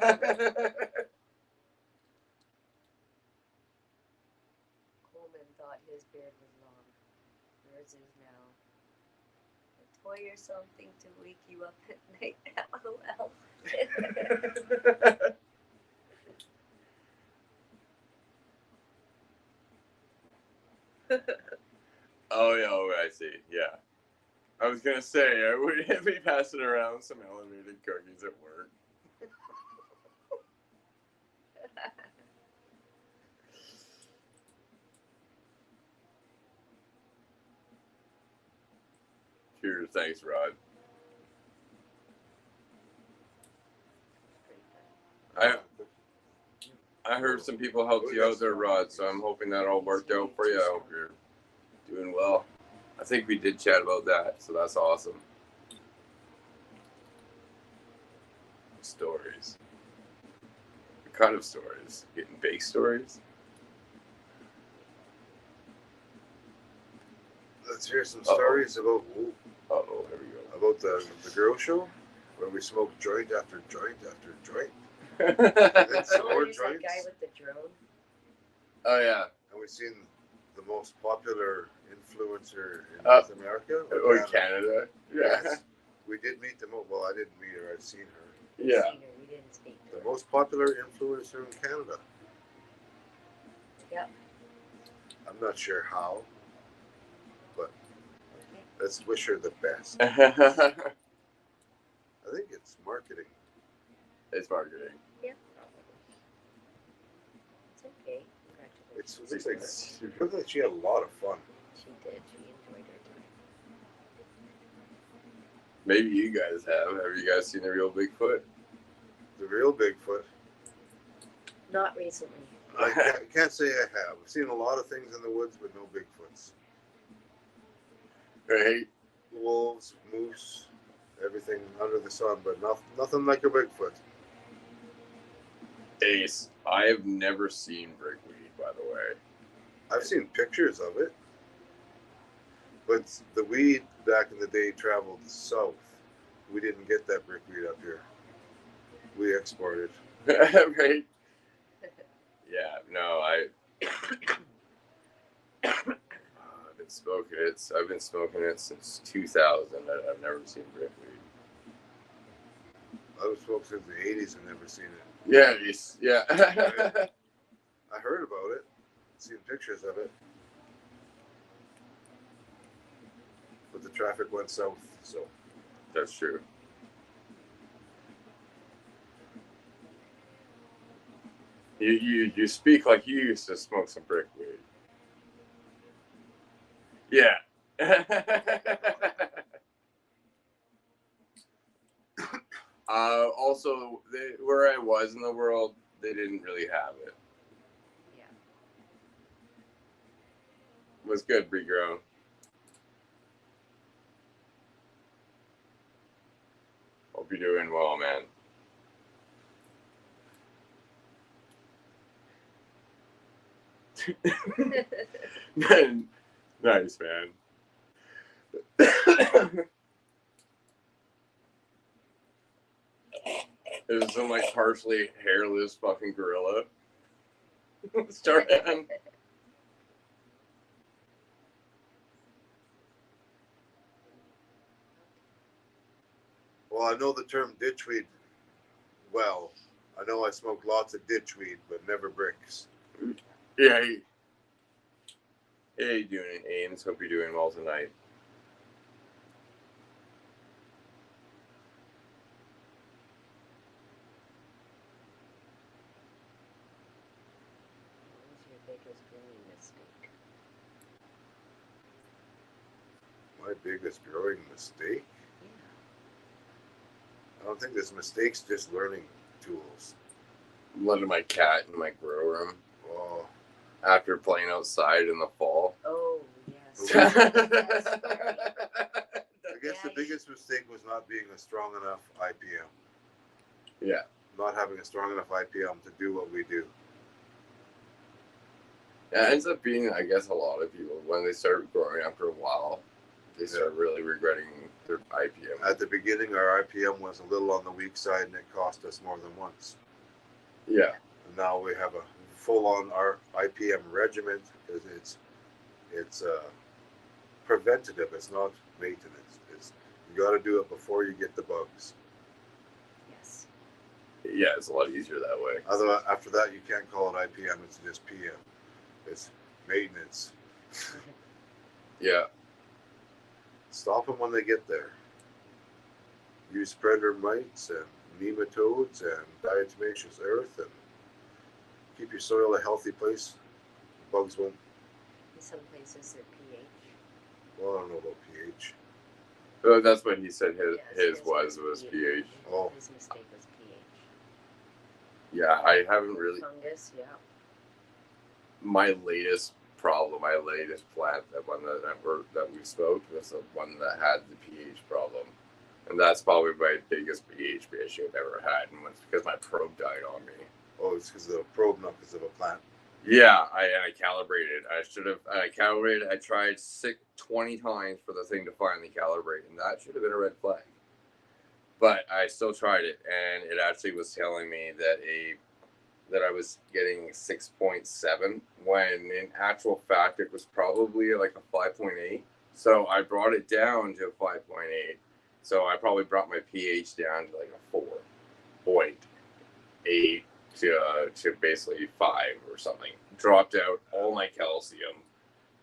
thought his beard was long. Yours is now a toy or something to wake you up at night. LOL. Oh, yeah, I see. Yeah. I was going to say, I would be passing around some elevated cookies at work. Cheers. Thanks, Rod. I heard some people helped you out there, Rod, so I'm hoping that all worked out for you. I hope you're doing well. I think we did chat about that, so that's awesome. Stories. What kind of stories? Getting baked stories? Let's hear some stories about Uh-oh, here we go. about the girl show where we smoked joint after joint after joint. There's More that joints. guy with the drone. Oh, yeah. And we've seen the most popular influencer in North America. Or Canada. Yeah. Yes. We did meet them. Well, I didn't meet her. I'd seen her. Yeah. Seen her, we didn't speak to The her. most popular influencer in Canada. Yep. I'm not sure how, but Okay. let's wish her the best. I think it's marketing. It's marketing. Yeah. It's okay. It Congratulations. looks like she had a lot of fun. She did. She enjoyed her time. Maybe you guys have. Have you guys seen the real Bigfoot? The real Bigfoot. Not recently. I can't say I have. I've seen a lot of things in the woods, but no Bigfoots. Right? Wolves, moose, everything under the sun, but nothing like a Bigfoot. Ace, I have never seen brickweed, by the way. I've seen pictures of it, but the weed back in the day traveled south. We didn't get that brickweed up here. We exported. Right? Yeah, no, I've been smoking it. I've been smoking it since 2000. I've never seen brickweed. I was smoked since the 80s and never seen it. Yeah, yeah. I heard about it, seen pictures of it, but the traffic went south, so. That's true. You speak like you used to smoke some brickweed. Yeah. Also, where I was in the world, they didn't really have it. Yeah. It was good, regrown. Hope you're doing well, man. Nice, man. There's some like partially hairless fucking gorilla. Start on. Well, I know the term ditchweed well. I know I smoked lots of ditchweed, but never bricks. Yeah. Hey, how you doing, Ames? Hope you're doing well tonight. What was your biggest growing mistake? My biggest growing mistake? Yeah. I don't think there's mistakes, just learning tools. Letting my cat in my grow room Oh, after playing outside in the fall. Oh, yes. I guess Yeah, the biggest mistake was not being a strong enough IPM. Yeah. Not having a strong enough IPM to do what we do. Yeah, it ends up being, I guess, a lot of people, when they start growing after a while, they start really regretting their IPM. At the beginning, our IPM was a little on the weak side, and it cost us more than once. Yeah. And now we have a full-on our IPM regiment because it's preventative. It's not maintenance. You got to do it before you get the bugs. Yes. Yeah, it's a lot easier that way. Otherwise, after that, you can't call it IPM. It's just PM. It's maintenance. Yeah. Stop them when they get there. Use predator mites and nematodes and diatomaceous earth and keep your soil a healthy place. Bugs won't. In some places, they're pH. Well, I don't know about pH. Oh, that's what he said Yes, his was pH. Oh. His mistake was pH. Yeah, I haven't really. Fungus, yeah. My latest problem, my latest plant, that we smoked, was the one that had the pH problem. And that's probably my biggest pH issue I've ever had. And it's because my probe died on me. Oh, it's because of the probe, not because of a plant. Yeah, I calibrated. I calibrated. I tried 20 times for the thing to finally calibrate, and that should have been a red flag. But I still tried it, and it actually was telling me that I was getting 6.7, when in actual fact it was probably like a 5.8. So I brought it down to 5.8. So I probably brought my pH down to like a 4.8 to basically 5 or something. Dropped out all my calcium,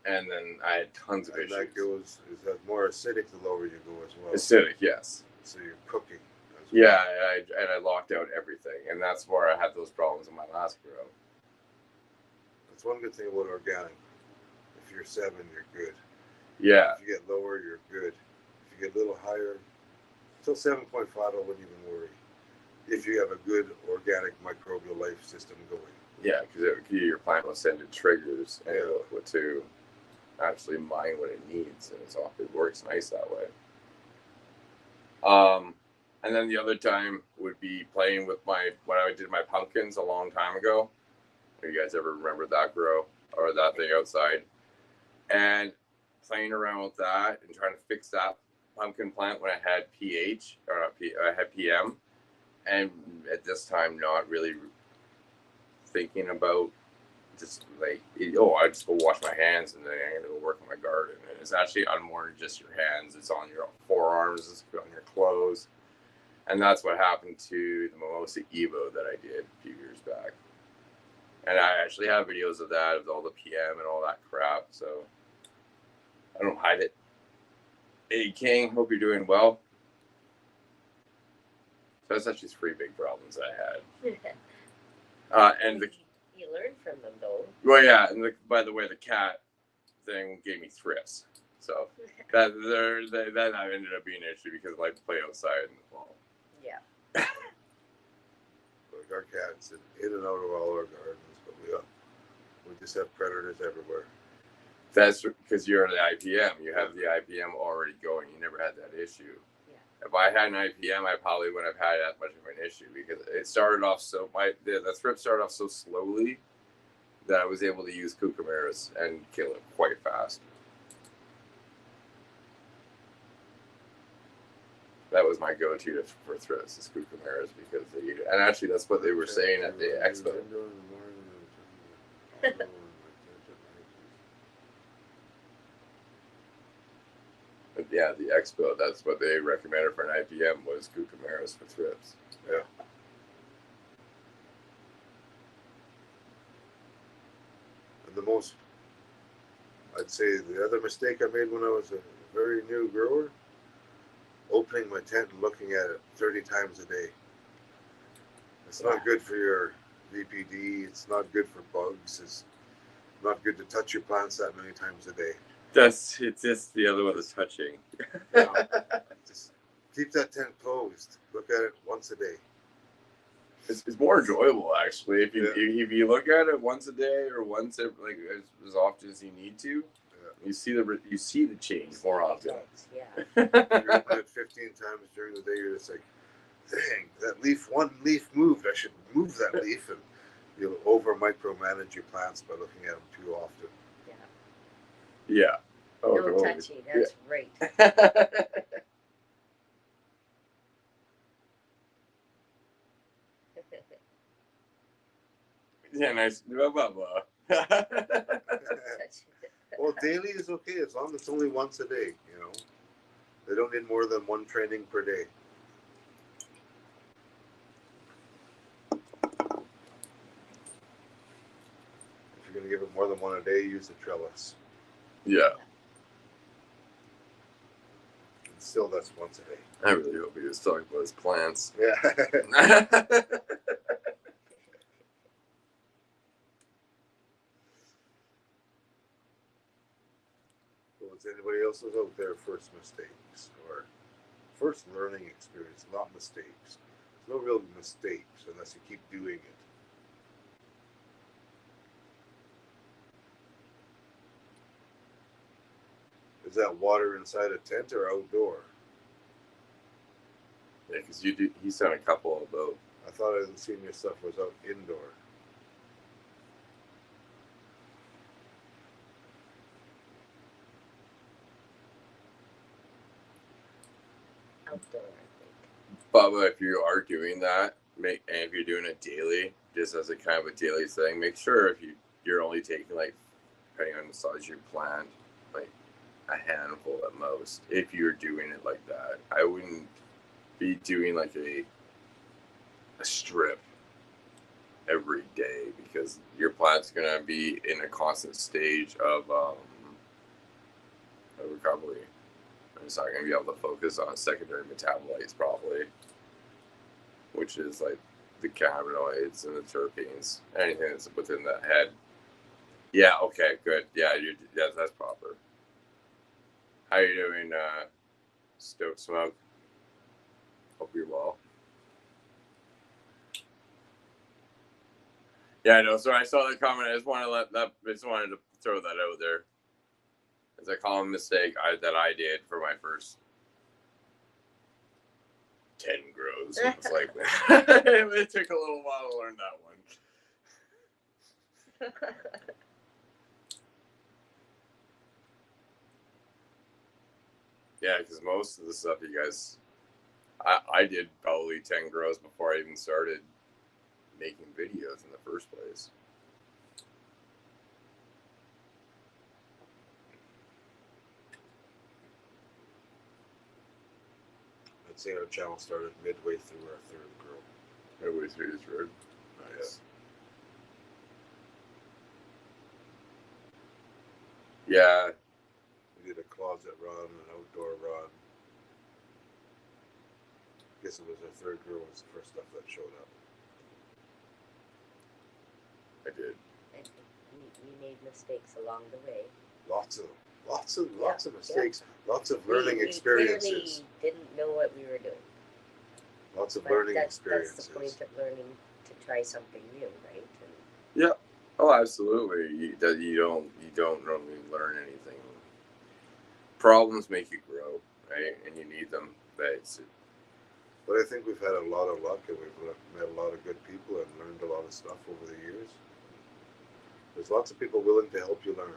and then I had tons of issues. Is that more acidic the lower you go as well? Acidic, yes. So you're cooking as Yeah, and I locked out everything, and that's where I had those problems in my last grow. That's one good thing about organic. If you're 7, you're good. Yeah. If you get lower, you're good. If you get a little higher, till 7.5, I wouldn't even worry. If you have a good organic microbial life system going. Yeah, because your plant will send it triggers and to actually mine what it needs, and it works nice that way. And then the other time would be playing with when I did my pumpkins a long time ago. Do you guys ever remember that grow or that thing outside? And playing around with that and trying to fix that pumpkin plant when I had pH or I had PM, and at this time not really thinking about just like I just go wash my hands and then I'm gonna go work on my garden. And it's actually on more than just your hands; it's on your forearms, it's on your clothes, and that's what happened to the Mimosa Evo that I did a few years back. And I actually have videos of that, of all the PM and all that crap. So I don't hide it. Hey King, hope you're doing well. So that's actually 3 big problems I had. And you learn from them though. Well, yeah, and by the way, the cat thing gave me thrips. So that ended up being an issue because I like to play outside in the fall. Yeah. Like our cats in and out of all our gardens, but we just have predators everywhere. That's because you're the IPM. You have the IPM already going. You never had that issue. Yeah. If I had an IPM, I probably wouldn't have had that much of an issue because it started off the thrip started off so slowly that I was able to use cucumeras and kill it quite fast. That was my go-to for thrips, is cucumeras, because they eat it. And actually, that's what they were saying at the expo. But yeah, the expo, that's what they recommended for an IPM was cucumeras for thrips. Yeah. And I'd say the other mistake I made when I was a very new grower, opening my tent and looking at it 30 times a day. It's not good for your VPD. It's not good for bugs. It's not good to touch your plants that many times a day. It's just the other one is touching. Just keep that tent closed. Look at it once a day. It's more enjoyable actually if you look at it once a day or once like as often as you need to. You see the change more often. Yeah. If you open it 15 times during the day, you're just like, dang, one leaf moved. I should move that leaf, and you'll over micromanage your plants by looking at them too often. Yeah. Yeah. Oh, no touchy. That's right. Yeah, nice. Blah, blah, blah. Well, daily is okay as long as it's only once a day. They don't need more than 1 training per day. If you're going to give it more than 1 a day, use the trellis. Yeah. And still, that's once a day. I really hope he was talking about his plants. Yeah. Anybody else was out there first mistakes or first learning experience, not mistakes. There's no real mistakes unless you keep doing it. Is that water inside a tent or outdoor? Yeah, because he's done a couple of both. I thought I had seen your stuff was out indoor. Outdoor, I think. But if you are doing that, and if you're doing it daily, just as a kind of a daily thing, make sure if you're only taking depending on the size of your plant, a handful at most. If you're doing it like that, I wouldn't be doing a strip every day because your plant's gonna be in a constant stage of recovery. It's not going to be able to focus on secondary metabolites probably. which is like the cannabinoids and the terpenes, anything that's within that head. Yeah, okay, good. Yeah, that's proper. How you doing, Stoke Smoke? Hope you're well. Yeah, I know. So I saw the comment. I just wanted to throw that out there. It's a common mistake that I did for my first 10 grows. It was like it took a little while to learn that one. Yeah, because most of the stuff you guys, I did probably 10 grows before I even started making videos in the first place. I'd say our channel started midway through our third grow. Midway through the third. Nice. Yeah. We did a closet run, an outdoor run. I guess it was our third grow was the first stuff that showed up. I did. And we made mistakes along the way. Lots of mistakes. Lots of learning experiences. We didn't know what we were doing. Lots of But learning that's experiences. the point of learning to try something new, right? Yeah. Oh, absolutely. You don't normally learn anything. Problems make you grow, right? And you need them. But I think we've had a lot of luck, and we've met a lot of good people and learned a lot of stuff over the years. There's lots of people willing to help you learn.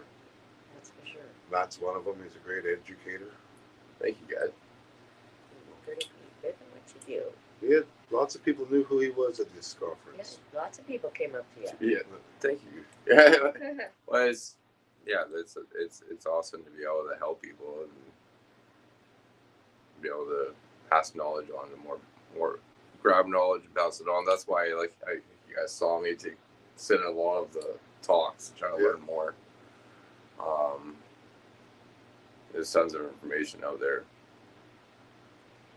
That's for sure. Matt's one of them. He's a great educator. Thank you, guys. You're good at what you do. Yeah, lots of people knew who he was at this Yeah, conference. lots of people came up to you. Yeah. Thank you. Yeah. Well, it's awesome to be able to help people and be able to pass knowledge on and more grab knowledge and pass it on. That's why you guys saw me to sit in a lot of the talks, trying to learn more. There's tons of information out there.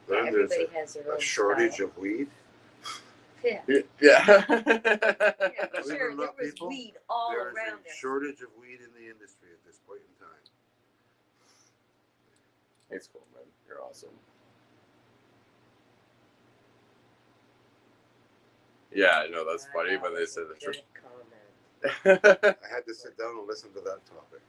Then Everybody there's has their own a shortage style. of weed. Yeah. Yeah. Yeah, for Believe sure. it or There not, was people, weed all There is around a us. shortage of weed in the industry at this point in time. It's cool, man. You're awesome. Yeah, I know that's funny when they said the Good truth. comment. I had to sit down and listen to that topic.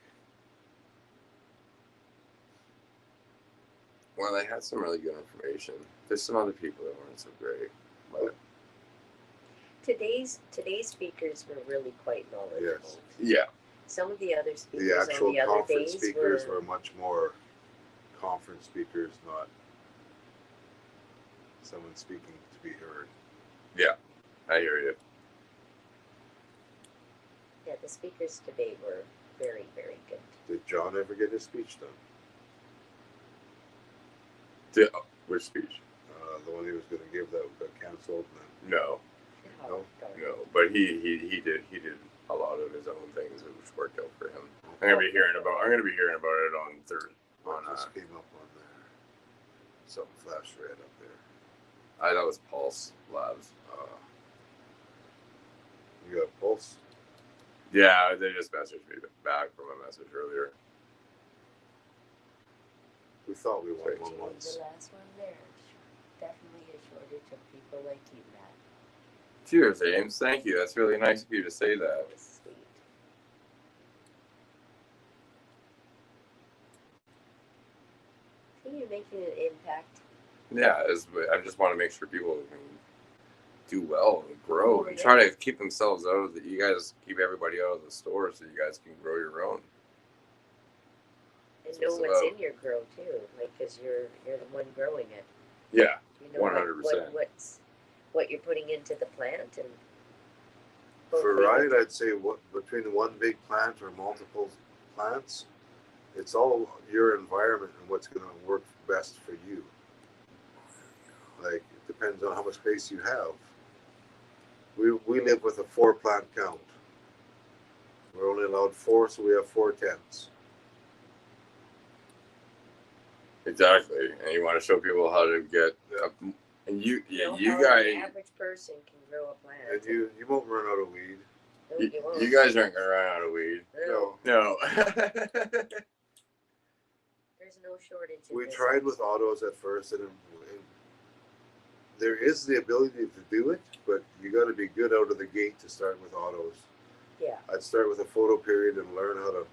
Well, they had some really good information. There's some other people that weren't so great, but Today's speakers were really quite knowledgeable. Yes. yeah, Some of the other speakers The actual on the other conference days speakers were much more conference speakers, not someone speaking to be heard. I hear you. Yeah, the speakers today were very, very good. Did John ever get his speech done? Which speech? The one he was going to give that got canceled. No, No? no. But he did a lot of his own things, which worked out for him. I'm gonna be hearing about it on Thursday. What just came up on there? Something flashed red up there. That was Pulse Labs. You got a pulse? Yeah, they just messaged me back from a message earlier. We thought we won Right. one The once. last one there. Definitely a shortage of people like you, Matt. Cheers, Ames. Thank you. That's really nice of you to say that. That was sweet. See, you're making an impact. Yeah, I just want to make sure people can do well and grow Oh, and yeah. try to keep themselves out of you guys keep everybody out of the store so you guys can grow your own. And That's know what it's what's about. in your grow too, like because you're the one growing it. Yeah, You know 100%. what you're putting into the plant and. For hopefully Ryan, I'd say between one big plant or multiple plants, it's all your environment and what's going to work best for you. Like, it depends on how much space you have. We live with a 4-plant count. We're only allowed 4, so we have 4 tents. exactly. And you want to show people how to get And you An guys, average person can grow a plant. And you won't run out of weed. No, you won't. you guys aren't gonna run out of weed. No. No. There's no shortage. We tried with autos at first, and there is the ability to do it, but you got to be good out of the gate to start with autos. Yeah. I'd start with a photo period and learn a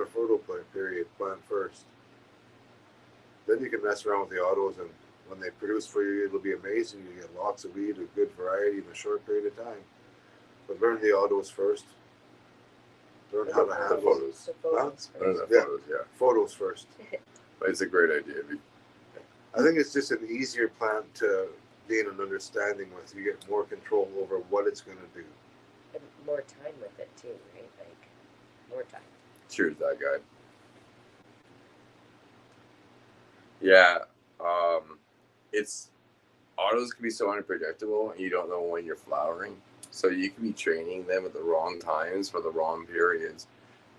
photo period plant first. Then you can mess around with the autos, and when they produce for you, it'll be amazing. You get lots of weed, a good variety in a short period of time. But learn the autos first. Learn how to handle photos. Photos I don't first. know, Yeah. photos, yeah. photos first. But it's a great idea. I think it's just an easier plant to gain an understanding with. You get more control over what it's going to do. And more time with it too, right? Like more time. Cheers, that guy. Yeah, it's autos can be so unpredictable, and you don't know when you're flowering. So you can be training them at the wrong times for the wrong periods,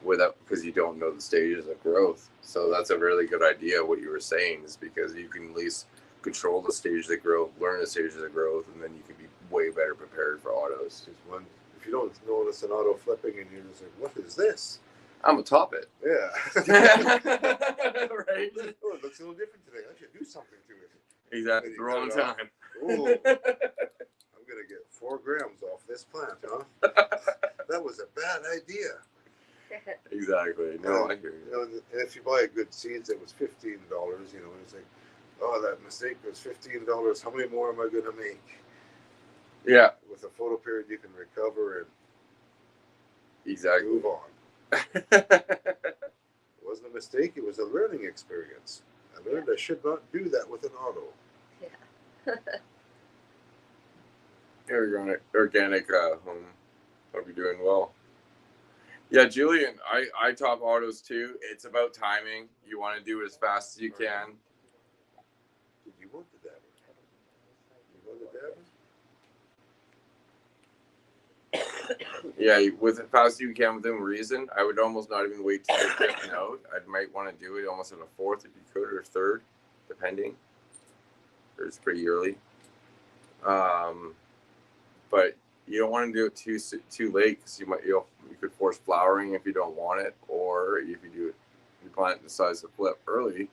because you don't know the stages of growth. So that's a really good idea. What you were saying is because you can at least control the stages of growth, learn the stages of growth, and then you can be way better prepared for autos. Just one, if you don't notice an auto flipping and you're just like, what is this? I'm gonna top it. Yeah. Right? Oh, it looks a little different today. I should do something to it. Exactly. The wrong time. Ooh, I'm going to get 4 grams off this plant, huh? That was a bad idea. Exactly. No, I hear you. And if you buy good seeds, it was $15. It's like, oh, that mistake was $15. How many more am I going to make? Yeah. With a photo period, you can recover and Exactly. move on. It wasn't a mistake. It was a learning experience. I learned I should not do that with an auto. Yeah. Organic home. Hope you're doing well. Yeah, Julian, I top autos too. It's about timing. You want to do it as fast as you can. Did you want the dabber? You want the dabber? Yeah, with as fast as you can within reason. I would almost not even wait till the fifth note. I might want to do it almost in a fourth if you could, or third, depending. It's pretty early. But you don't want to do it too late, because you could force flowering if you don't want it, or if your plant decides to flip early,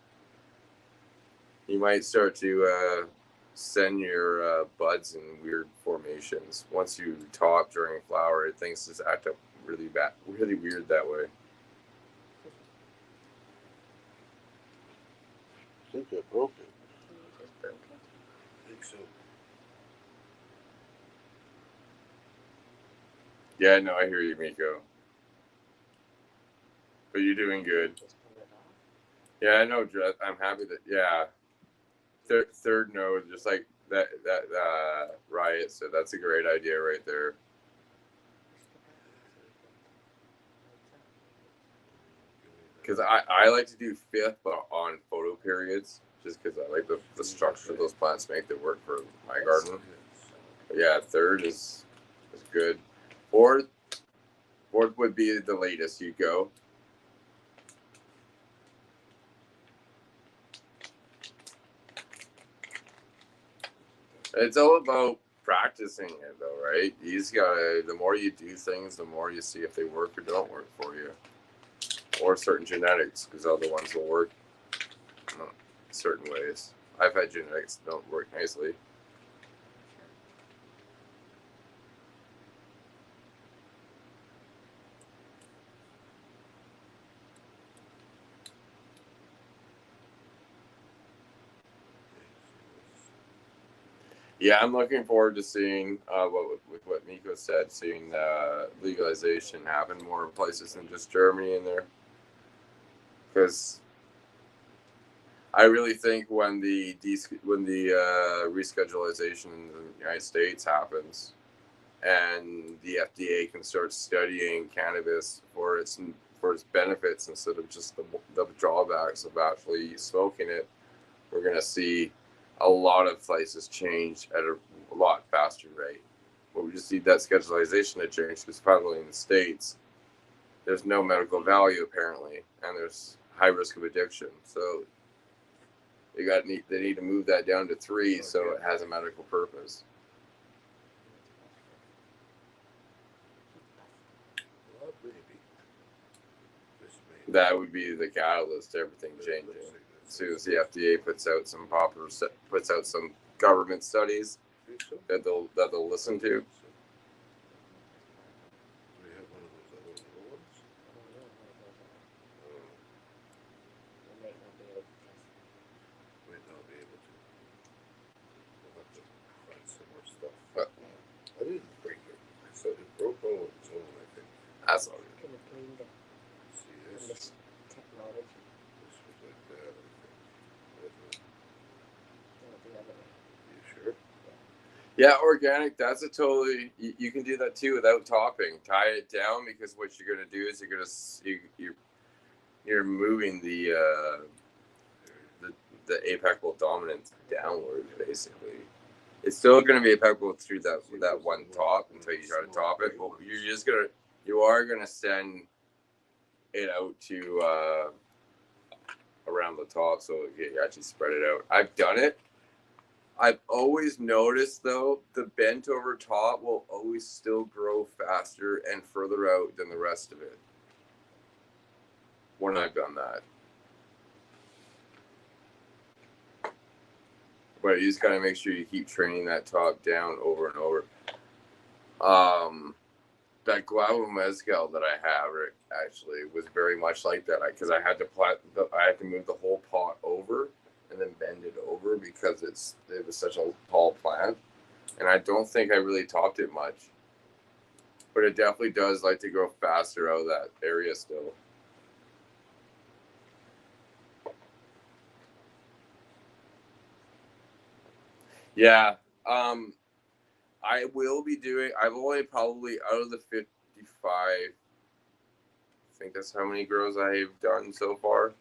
you might start to send your buds in weird formations. Once you top during flower, things just act up really weird that way. I think I broke it. You just broke it. I think so. Yeah, no, I hear you, Miko. But you're doing good. Just pull it off. Yeah, I know, Jess. I'm happy that, yeah. Third node, just like that Riot said, that's a great idea right there. Because I like to do fifth, but on photo periods, just because I like the structure those plants make that work for my garden. But yeah, third is good. Fourth would be the latest you go. It's all about practicing it, though, right? You just gotta. The more you do things, the more you see if they work or don't work for you, or certain genetics, because other ones will work certain ways. I've had genetics that don't work nicely. Yeah, I'm looking forward to seeing what Miko said, seeing legalization happen more places than just Germany in there. Because I really think when the reschedulization in the United States happens, and the FDA can start studying cannabis for its benefits instead of just the drawbacks of actually smoking it, we're gonna see a lot of places change at a lot faster rate. But we just need that schedulization to change, because probably in the States, there's no medical value apparently, and there's high risk of addiction. So They need to move that down to 3 so it has a medical purpose. Well, maybe. That would be the catalyst to everything changing. As soon as the FDA puts out some government studies that they'll listen to. We have one of those other little ones. Might not be able to. We'll have to find some more stuff. But I didn't break it. So it broke all on its own, I think. that's all. Can it blame the See this? technology? This was like that, I think. Or the other way? You sure? Yeah, organic. That's a totally. You can do that too without topping. Tie it down because what you're gonna do is you're moving the apical dominance downward basically. It's still gonna be apical through that one top until you try to top it. But you are gonna send it out to around the top so you actually spread it out. I've done it. I've always noticed, though, the bent over top will always still grow faster and further out than the rest of it when I've done that. But you just got to make sure you keep training that top down over and over. That guava mezcal that I have actually was very much like that because I had to move the whole pot over and then bend it over because it was such a tall plant, and I don't think I really topped it much, but it definitely does like to grow faster out of that area still. Yeah, I will be doing. I've only probably out of the 55. I think that's how many grows I've done so far.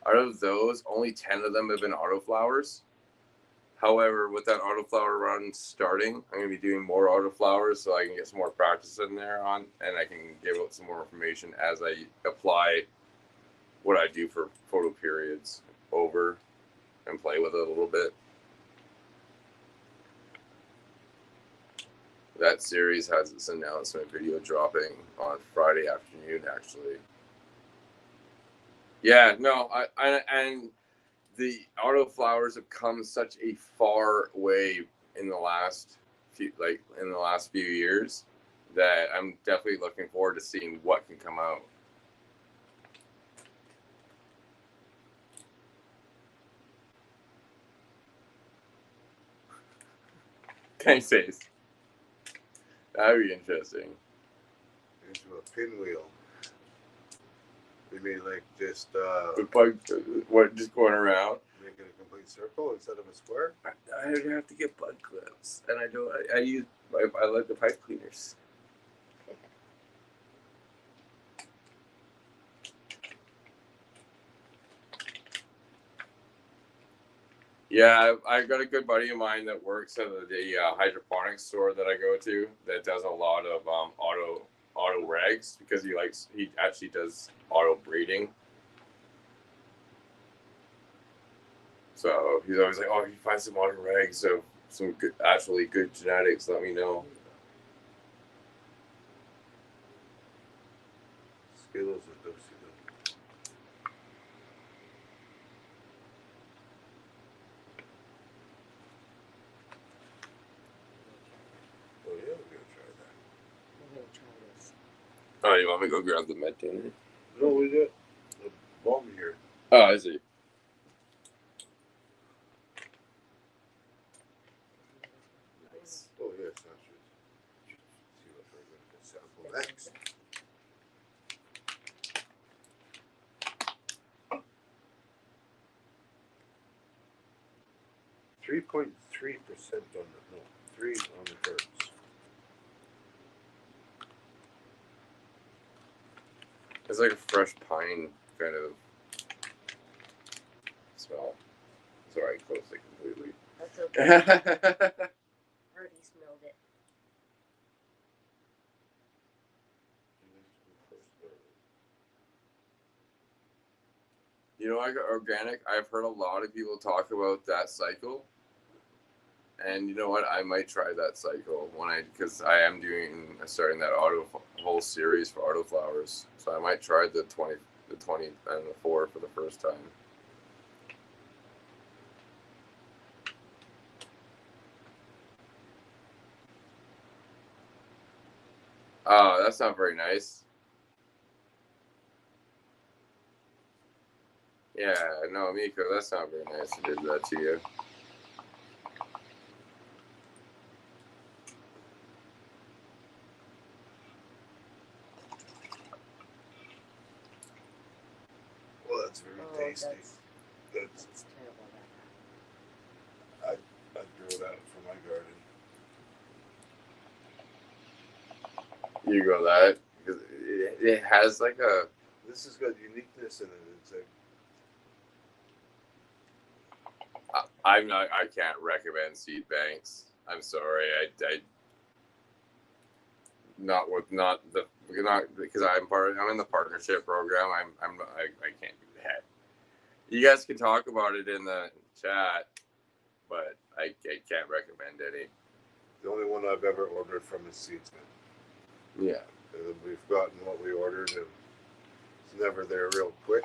Out of those, only 10 of them have been autoflowers. However, with that autoflower run starting, I'm going to be doing more autoflowers so I can get some more practice in there and I can give out some more information as I apply what I do for photo periods over and play with it a little bit. That series has its announcement video dropping on Friday afternoon, actually. Yeah, no, and the autoflowers have come such a far way in the last few years that I'm definitely looking forward to seeing what can come out. Thanks, Ace. That'd be interesting. Into a pinwheel. We made like just Just going around. make it a complete circle instead of a square. I'd have to get bud clips, and I don't. I like the pipe cleaners. Yeah, I got a good buddy of mine that works at the hydroponics store that I go to that does a lot of auto regs because he actually does auto breeding. So he's always like, "Oh, if you find some auto regs of some actually good genetics, let me know." Skittles and Dosey. Oh yeah, we're gonna try that. I'm gonna try this. Oh, you want me to go grab the med tuner? No, we got the bomb here. Oh, I see. Nice. Oh yes, that's true. See what we're going to sample next. .3% on the 3 on the birds. It's like a fresh pine kind of smell. Sorry, I closed it completely. That's okay. Already smelled it. You know, like organic, I've heard a lot of people talk about that cycle. And you know what? I might try that cycle because I am starting that whole series for autoflowers. So I might try the 20 and the 4 for the first time. Oh, that's not very nice. Yeah, no, Miko, that's not very nice to do that to you. Well, that's very tasty. That's That's terrible. I grow that from my garden. You go that because it has like a. This has got uniqueness in it. It's like I'm not. I can't recommend seed banks. I'm sorry. I not because I'm in the partnership program. I can't do that. You guys can talk about it in the chat, but I can't recommend any. the only one I've ever ordered from is Seedsman. Yeah. We've gotten what we ordered, and it's never there real quick.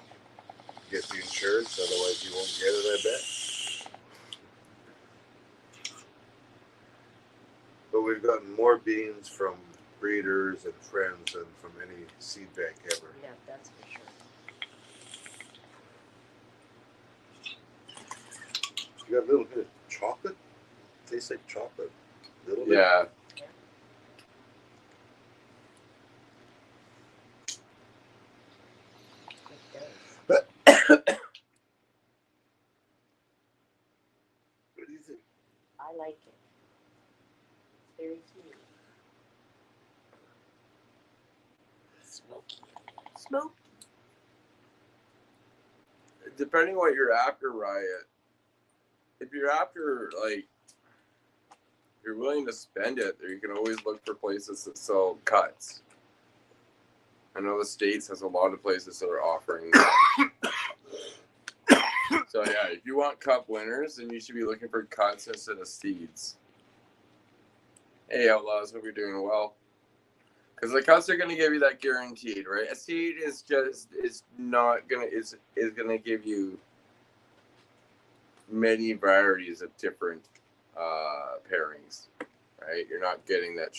Get the insurance, otherwise you won't get it, I bet. But we've gotten more beans from breeders and friends than from any seed bank ever. Yeah, that's for sure. You got a little bit of chocolate. Tastes like chocolate. A little bit. Yeah. It does. What do you think? I like it. It's very sweet. Smoky. Smoke. Depending what you're after, Riot. If you're after you're willing to spend it, you can always look for places that sell cuts. I know the States has a lot of places that are offering that. So yeah, if you want cup winners, then you should be looking for cuts instead of seeds. Hey Outlaws, hope you're doing well. Because the cuts are going to give you that guaranteed, right? A seed is gonna give you many varieties of different pairings, right? You're not getting that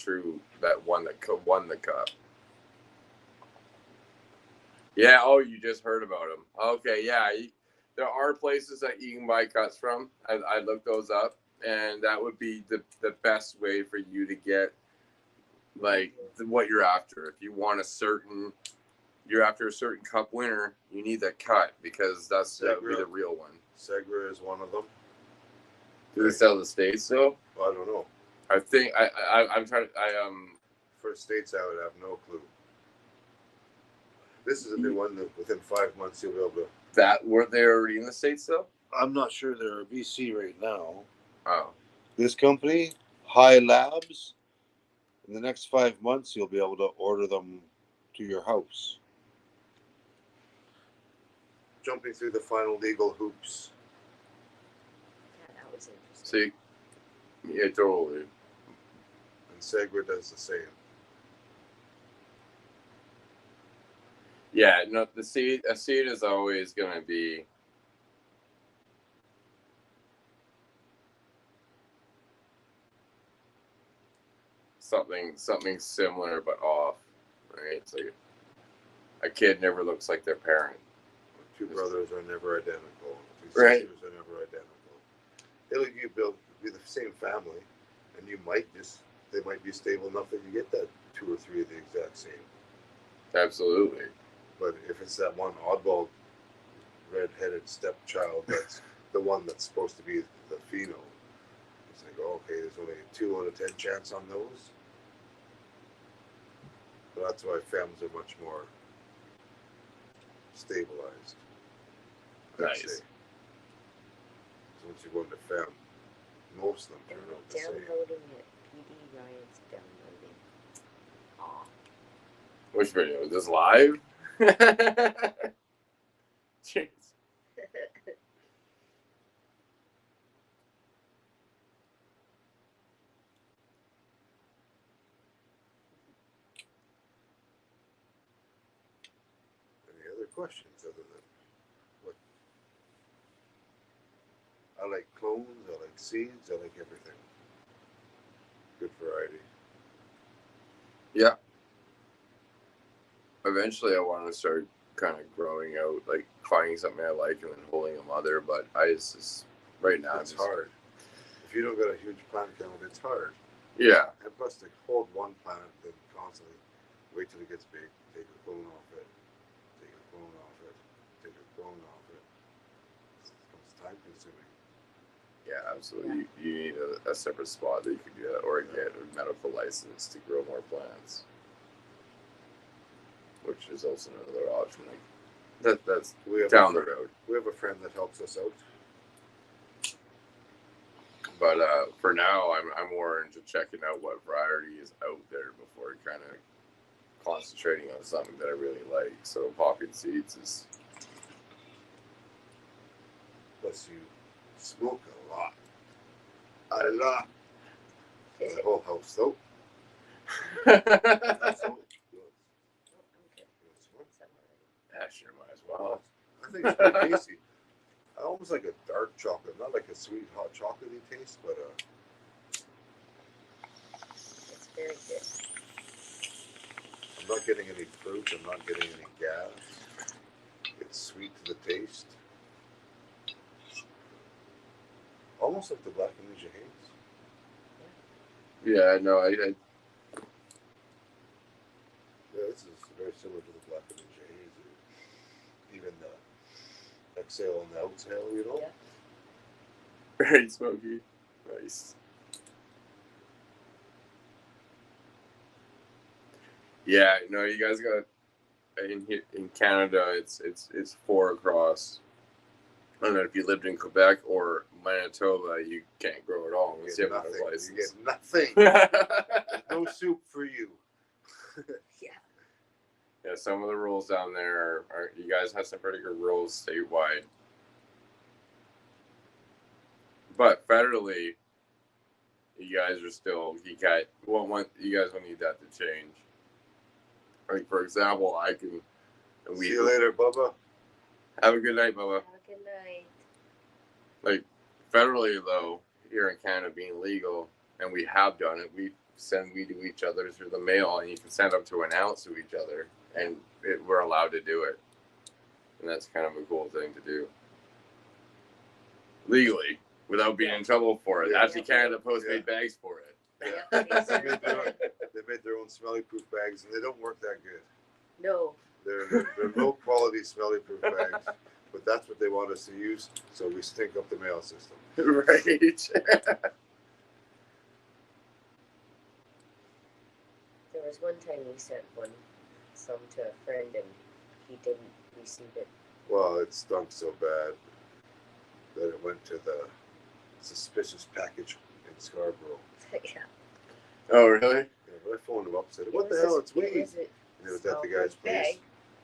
one that won the cup. Yeah. Oh, you just heard about them. Okay. Yeah. There are places that you can buy cuts from. I looked those up, and that would be the best way for you to get what you're after. If you want you're after a certain cup winner, you need that cut because that would be the real one. Segra is one of them. Do they sell the States though? Well, I don't know. I think I'm trying to For States, I would have no clue. This is a new one that within 5 months you'll be able to. were they already in the States though? I'm not sure they're a VC right now. Oh. This company, High Labs, in the next 5 months you'll be able to order them to your house. Jumping through the final legal hoops. Yeah, that was interesting. See, yeah, totally. And Segra does the same. Yeah, no, a seed is always going to be something similar but off, right? So a kid never looks like their parent. Two brothers are never identical. Two Right. sisters are never identical. They'll be the same family, and they might be stable enough that you get that 2 or 3 of the exact same. Absolutely. But if it's that one oddball, red-headed stepchild, that's the one that's supposed to be the pheno. It's like, oh, okay, there's only a 2 out of 10 chance on those. But that's why families are much more stabilized. Nice. So once you go into fam, most of them turn out the same. Downloading it. PD Ryan's downloading. Aw. Which video? Is this live? Jeez. Any other questions other than what? I like clones, I like seeds, I like everything. Good variety. Yeah. Eventually, I want to start kind of growing out, like finding something I like and then holding a mother. But I just right now It's hard. If you don't got a huge plant count, it's hard. Yeah. And plus, to hold one plant, then constantly wait till it gets big, take a clone off it, take a clone off it, take a clone off it. It's time consuming. Yeah, absolutely. You need a separate spot that you can do that, or get a medical license to grow more plants, which is also another option. Like that's down the road. We have a friend that helps us out. But for now, I'm more into checking out what variety is out there before kind of concentrating on something that I really like. So popping seeds is. Plus, you smoke a lot. A lot. The whole house, though. Yeah, sure, might as well. I think it's pretty tasty. I almost like a dark chocolate, not like a sweet hot chocolatey taste, but It's very good. I'm not getting any fruit. I'm not getting any gas. It's sweet to the taste, almost like the Black Amnesia Haze. Yeah, no, Yeah, this is very similar to the Black Amnesia Haze. Even the exhale and the outsale, you know. Yeah. very smoky. Nice. Yeah, no, you guys got in Canada. It's 4 across. And then if you lived in Quebec or Manitoba, you can't grow at all unless you have a license. You get nothing. There's no soup for you. Yeah. Yeah, some of the rules down there are you guys have some pretty good rules statewide. But federally, you guys are still you guys will need that to change. Like for example, I can See you later, Bubba. Have a good night, Bubba. Have a good night. Like federally though, here in Canada being legal, and we have done it, we send weed to each other through the mail, and you can send up to an ounce to each other, and we're allowed to do it. And that's kind of a cool thing to do. Legally, without being in trouble for it. Yeah. Actually, Canada Post made bags for it. Yeah, They made their own smelly proof bags, and they don't work that good. no. They're low quality smelly proof bags, but that's what they want us to use, so we stink up the mail system. Right. There was one time we sent some to a friend and he didn't receive it. Well, it stunk so bad that it went to the suspicious package in Scarborough. Yeah. Oh, really? Yeah, but I phoned him up and said, "What the hell? It's weed." And it was at the guy's place. Bag.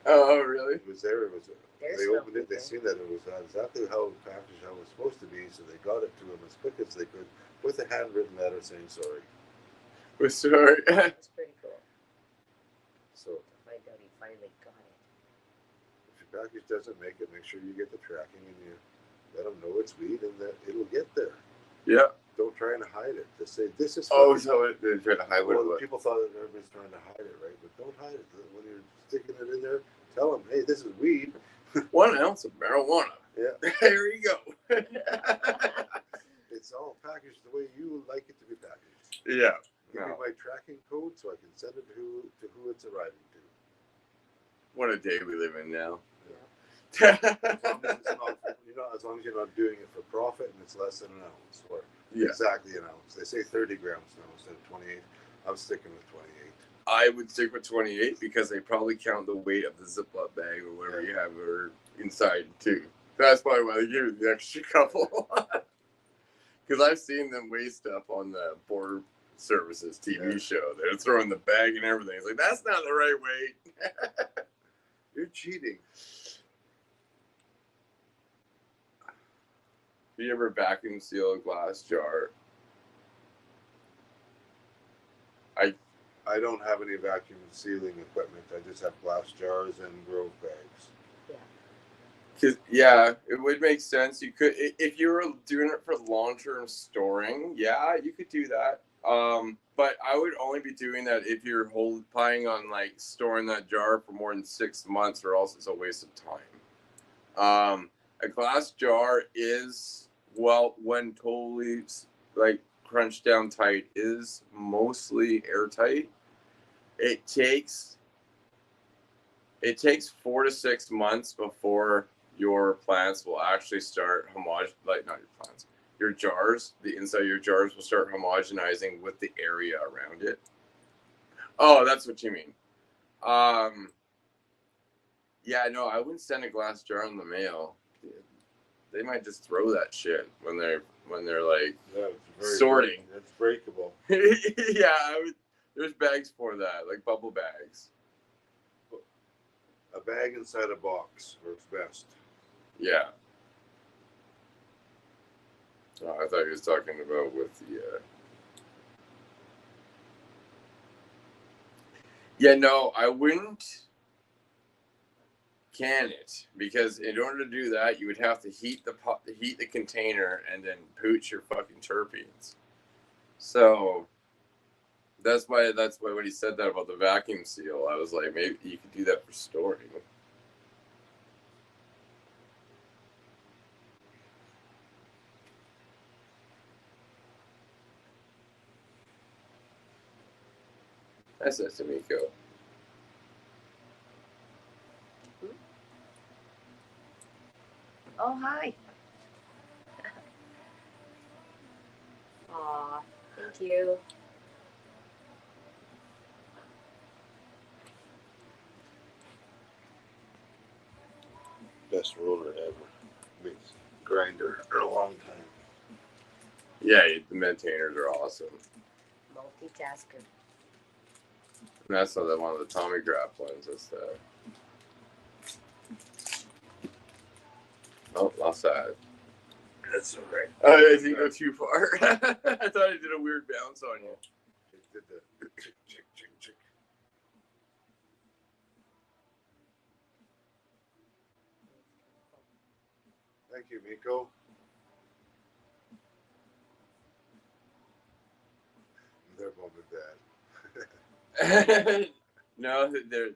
Oh, really? It was there. It was. There's They opened it. They nothing seen that it was exactly how packaged how it was supposed to be, so they got it to him as quick as they could with a handwritten letter saying sorry. We're sorry. That's pretty cool. So To find out he finally got it. if your package doesn't make it, make sure you get the tracking and you let them know it's weed and that it'll get there. Yeah. Don't try and hide it. Just say this is. Oh, fucking-" so they're trying to hide Well, what? people thought that everybody's trying to hide it, right? But don't hide it. When you're sticking it in there, tell them, "Hey, this is weed." 1 ounce of marijuana. Yeah. There you go. It's all packaged the way you would like it to be packaged. Yeah. Give me No. my tracking code so I can send it to who it's arriving to. What a day we live in now. As long as it's not, as long as you're not doing it for profit and it's less than an ounce or Yeah. exactly an ounce. They say 30 grams now instead of 28. I'm sticking with 28. I would stick with 28 because they probably count the weight of the Ziploc bag or whatever you have or inside too. That's probably why they give you the extra couple. Because I've seen them weigh stuff on the Border Services TV show. They're throwing the bag and everything. It's like, that's not the right weight. You're cheating. you ever vacuum seal a glass jar? I don't have any vacuum sealing equipment. I just have glass jars and grove bags. Cause yeah, it would make sense. You could, if you were doing it for long-term storing, yeah, you could do that. But I would only be doing that if you're planning on like storing that jar for more than 6 months, or else it's a waste of time. A glass jar is, well, when totally like crunched down tight, is mostly airtight. It takes 4 to 6 months before your plants will actually start like not your plants, your jars, the inside of your jars will start homogenizing with the area around it. Oh, that's what you mean. Yeah, no, I wouldn't send a glass jar in the mail. They might just throw that shit when they're like sorting. It's breakable. Yeah, there's bags for that, like bubble bags. A bag inside a box works best. Yeah. Oh, I thought he was talking about with the. Yeah, no, I wouldn't can it, because in order to do that, you would have to heat the container, and then pooch your fucking terpenes. So that's why when he said that about the vacuum seal, I was like, maybe you could do that for storing. That's nice to meet you. Oh, hi. Aw, thank you. Best roller ever. Makes grinder for a long time. Yeah, the maintainers are awesome. Multitasker. And that's not one of the Tommy Graph ones. That's the. Oh, lost that. That's all right. I didn't go too far. I thought I did a weird bounce on you. It did the chick, chick, chick, chick. Thank you, Miko. Their mom and dad. No, they're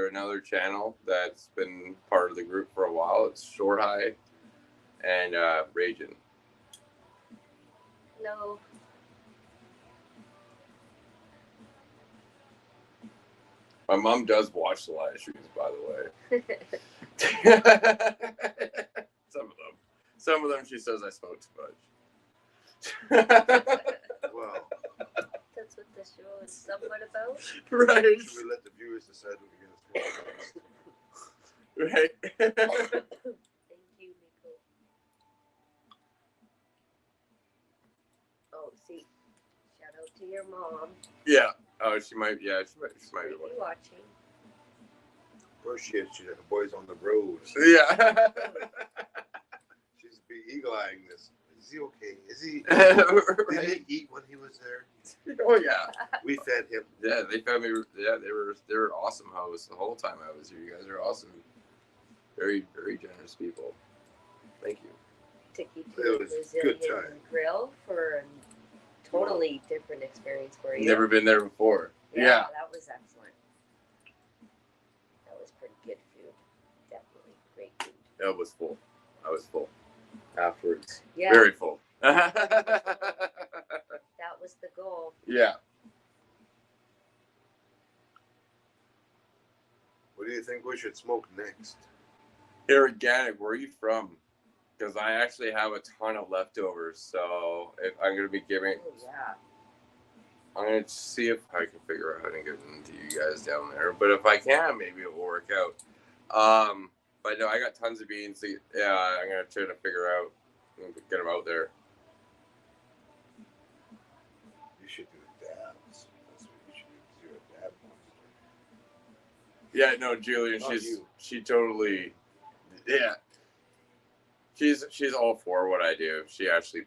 another channel that's been part of the group for a while. It's Short High and Ragin. No. My mom does watch the live streams, by the way. Some of them she says I smoke too much. Well, That's what the show is somewhat about. Right. should we let the viewers decide what we're going to smoke next? Right. Thank you, Nico. Oh, see. Shout out to your mom. Yeah. Oh, she might. Yeah, she might Be be watching. watching. Of course she is. She's like a boys on the road. Yeah. She's be eagle-eyeing this. Is he okay? Is he? Right. Did he eat when he was there? Oh yeah. We fed him. Yeah, they found me. Yeah, they were awesome hosts the whole time I was here. You guys are awesome. Very, very generous people. Thank you. Took you It to the was a good Brazilian time. grill for a totally different experience for you. Never been there before. Yeah. That was excellent. That was pretty good food. Definitely great food. It was full. I was full. Afterwards. Yeah. Very full. That was the goal. Yeah. What do you think we should smoke next? Hey, Organic, where are you from? Because I actually have a ton of leftovers, so if I'm gonna be giving. Oh, yeah. I'm gonna see if I can figure out how to get them to you guys down there. But if I can, maybe it will work out. But no, I got tons of beans. Yeah, I'm gonna try to figure out get them out there. You should do dabs. That's what you should do. Do a dab monster. Yeah, no, Julian, Not you. she totally, yeah. She's all for what I do. She actually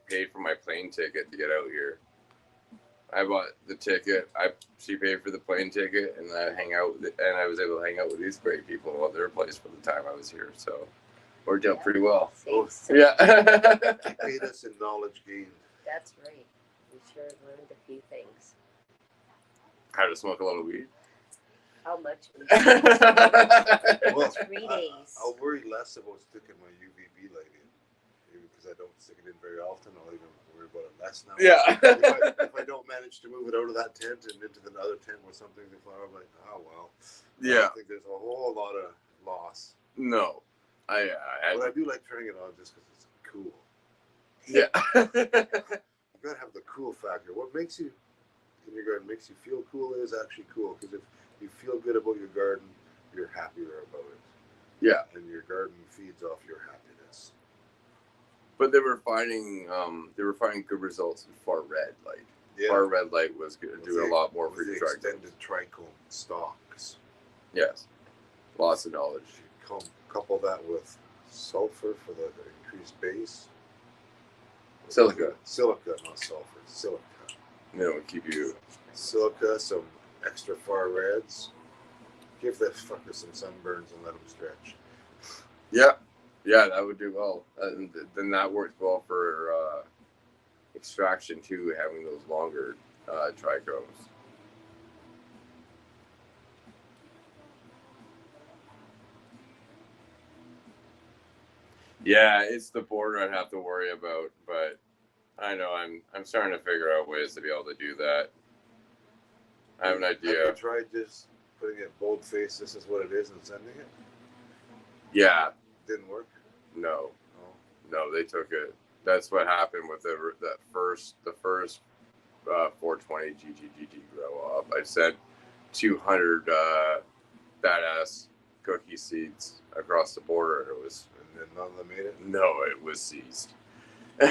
paid for my plane ticket to get out here. I bought the ticket. She paid for the plane ticket, and I was able to hang out with these great people at their place for the time I was here. So worked out pretty well. Yeah. Paid us in knowledge gained. That's right. We sure learned a few things. How to smoke a lot of weed. How much we Well, 3 days. I'll worry less about sticking my UVB light in. Maybe because I don't stick it in very often. I'll even worry about it less now. Yeah. if I don't manage to move it out of that tent and into the other tent with something to flower, I'm like, oh well. I Yeah. don't think there's a whole lot of loss. No. But I do like turning it on just because it's cool. Yeah. You gotta have the cool factor. What makes you in your garden makes you feel cool is actually cool. Because if you feel good about your garden, you're happier about it. Yeah. And your garden feeds off your happiness. But they were finding good results in far red light. Yeah. Far red light was doing a lot more for the your trichomes. extended trichome stalks. Yes. Lots of knowledge. You couple that with sulfur for the increased base. Silica. Silica, not sulfur. Silica. Keep you. Silica, some extra far reds. Give that fucker some sunburns and let him stretch. Yeah. Yeah, that would do well. Then that works well for extraction too, having those longer trichomes. Yeah, it's the border I'd have to worry about, but I know I'm starting to figure out ways to be able to do that. I have an idea. Have you tried just putting it boldface, this is what it is, and sending it? Yeah. Didn't work? No. Oh. No, they took it. That's what happened with the first 420 GGGG grow up. I sent 200 badass cookie seeds across the border. It was. And then none of them made it? No, it was seized. Yeah,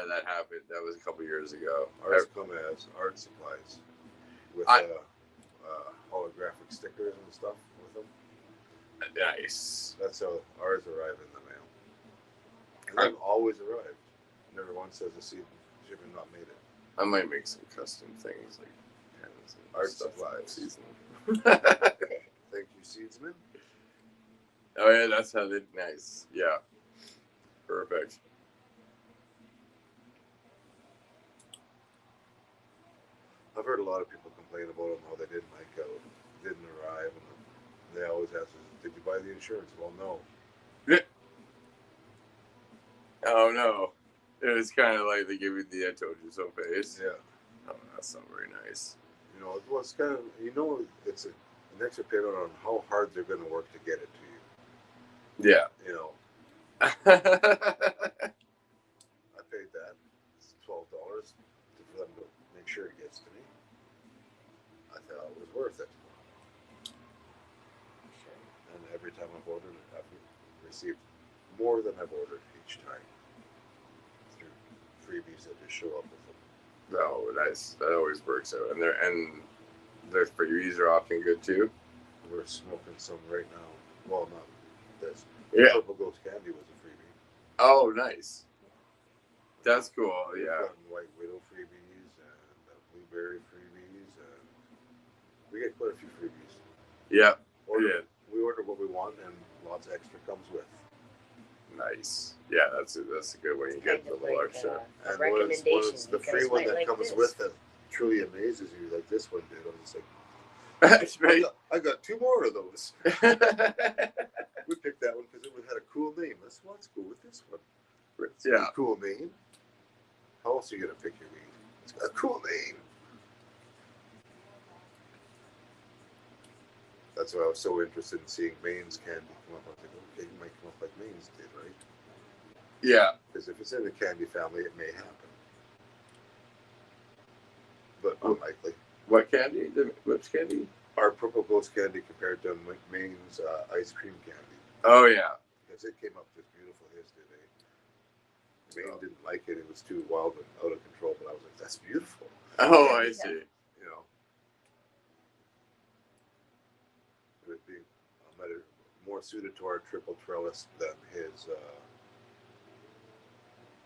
that happened. That was a couple years ago. Ours come as art supplies with holographic stickers and stuff with them. Nice. That's how ours arrive in the mail. And they've always arrived. Never once has a seed shipment not made it. I might make some custom things like pens and Art stuff supplies. season. Thank you, seedsman. Oh yeah, that's how they. Nice. Yeah. Perfect. I've heard a lot of people complain about them, how they didn't didn't arrive, and they always ask, "Did you buy the insurance?" Well, no. Oh no. It was kind of like they give you the "I told you so" face. Yeah. Oh, that's not very nice. It's kind of it's an extra payment on how hard they're going to work to get it to you. Yeah. I paid that. It's $12 for them to make sure it gets to me. I thought it was worth it. And every time I've ordered it, I've received more than I've ordered each time through freebies that just show up with them. No, nice. That always works out. And their freebies are often good too. We're smoking some right now. Well, not this. Yeah. Purple Ghost Candy was a freebie. Oh, nice. That's cool. We've Yeah. gotten White Widow freebies and blueberry freebies, and we get quite a few freebies. Yeah. We order what we want, and lots of extra comes with. Nice. Yeah, that's a good one. You get a little extra. And recommendation. the free one that comes with that truly amazes you, like this one did. I'm just like, I got 2 more of those. We picked that one because it had a cool name. Let's go with this one. It's got a cool name. How else are you gonna pick your weed? It's got a cool name. That's why I was so interested in seeing Maine's candy come up. I was like, okay, it might come up like Maine's did, right? Yeah. Because if it's in the candy family, it may happen. But unlikely. What candy? The whipped candy? Our Purple Ghost candy compared to Maine's ice cream candy. Oh yeah. Because it came up just beautiful yesterday. Maine didn't like it. It was too wild and out of control. But I was like, that's beautiful. Oh, I see. It being more more suited to our triple trellis than his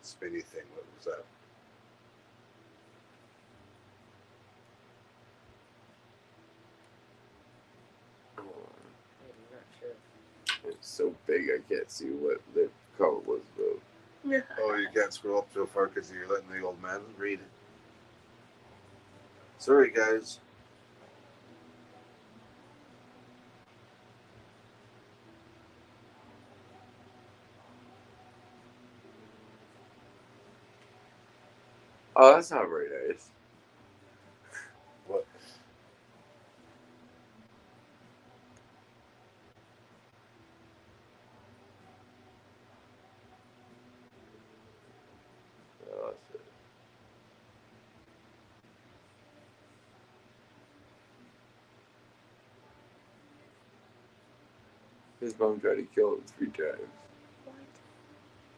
spinny thing. What was that? I'm not sure. It's so big I can't see what the cover was about. Oh, you can't scroll up so far because you're letting the old man read it. Sorry, guys. Oh, that's not very nice. What? Oh, that's it. His mom tried to kill him 3 times. What?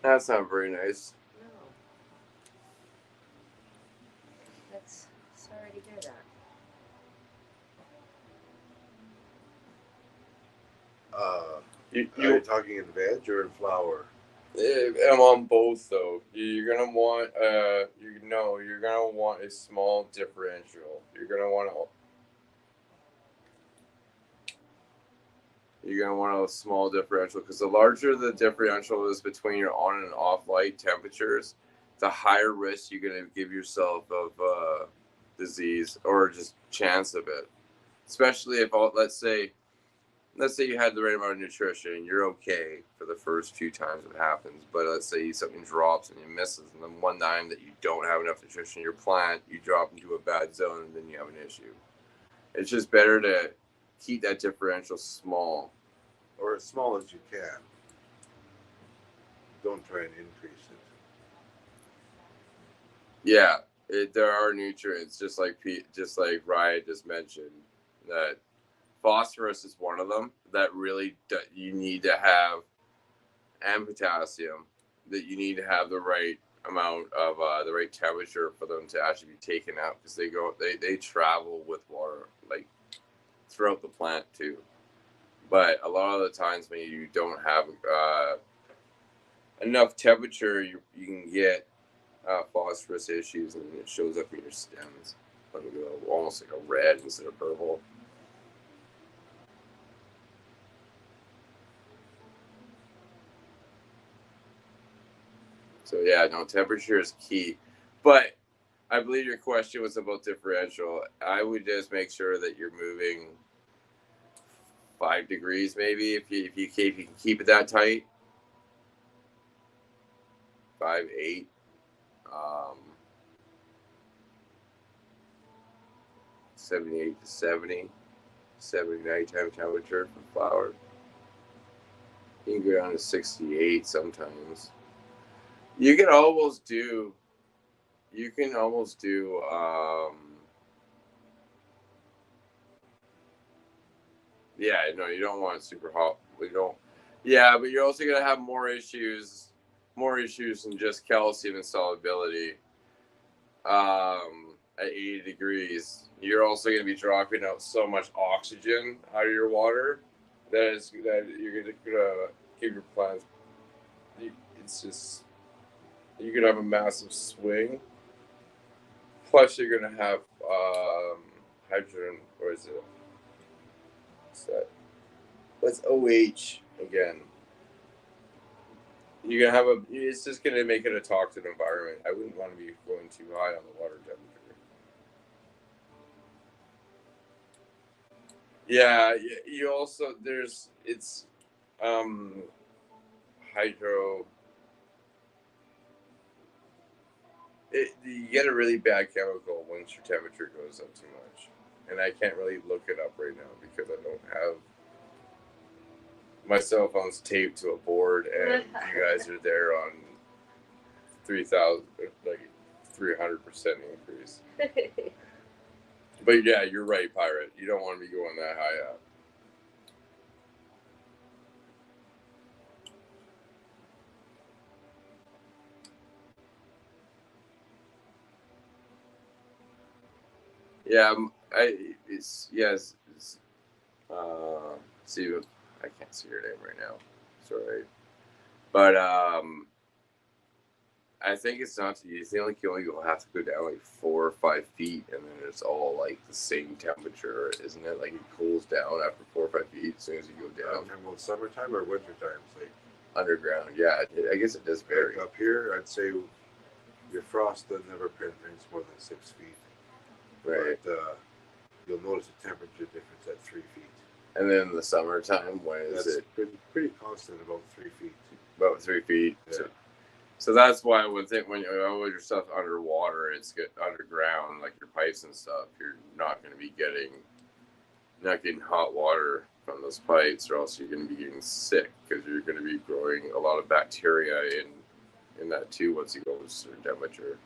That's not very nice. No. That's sorry to hear that. Are you talking in veg or in flour? I'm on both though. You're gonna want you're gonna want a small differential. You're gonna want a small differential because the larger the differential is between your on and off light temperatures, the higher risk you're gonna give yourself of disease or just chance of it. Especially if let's say you had the right amount of nutrition, you're okay for the first few times it happens. But let's say something drops and you misses, and then one time that you don't have enough nutrition in your plant, you drop into a bad zone, and then you have an issue. It's just better to keep that differential small. Or as small as you can. Don't try and increase it. Yeah, there are nutrients, just like Ryan just mentioned, that phosphorus is one of them that really you need to have, and potassium, that you need to have the right amount of the right temperature for them to actually be taken out because they travel with water like throughout the plant too. But a lot of the times when you don't have enough temperature, you can get phosphorus issues, and it shows up in your stems, like almost like a red instead of purple. So yeah, no, temperature is key. But I believe your question was about differential. I would just make sure that you're moving 5 degrees, maybe if you can keep it that tight. 5, 8. Um, 78 to 70, 70 nighttime temperature for flower. You can go down to 68 sometimes. You can almost do. You can almost do. Yeah, no, you don't want it super hot. We don't. Yeah, but you're also gonna have more issues than just calcium and solubility. At 80 degrees, you're also gonna be dropping out so much oxygen out of your water that you're gonna give your plants. It's just you're gonna have a massive swing. Plus, you're gonna have hydrogen, or is it? What's that? What's OH again? You're gonna have a. It's just gonna make it a toxic environment. I wouldn't want to be going too high on the water temperature. Yeah, you also it's um hydro. You get a really bad chemical once your temperature goes up too much, and I can't really look it up right now because I don't have my cell phone's taped to a board, and you guys are there on 3,000, like 300% increase. But yeah, you're right, Pirate. You don't want to be going that high up. Yeah, it's yes. See, I can't see her name right now. Sorry. But I think it's not too easy. I think you only have to go down like 4 or 5 feet, and then it's all like the same temperature, isn't it? Like it cools down after 4 or 5 feet as soon as you go down. About summertime or wintertime? Like Underground, yeah. I guess it does vary. up here, I'd say your frost doesn't ever penetrate more than 6 feet. Right. But you'll notice a temperature difference at 3 feet. And then in the summertime, when is That's it? pretty constant, about 3 feet. About 3 feet. Yeah. So that's why I would think when you have your stuff underwater, it's get underground, like your pipes and stuff. You're not going to be getting hot water from those pipes, or else you're going to be getting sick because you're going to be growing a lot of bacteria in that too once you go to a certain temperature.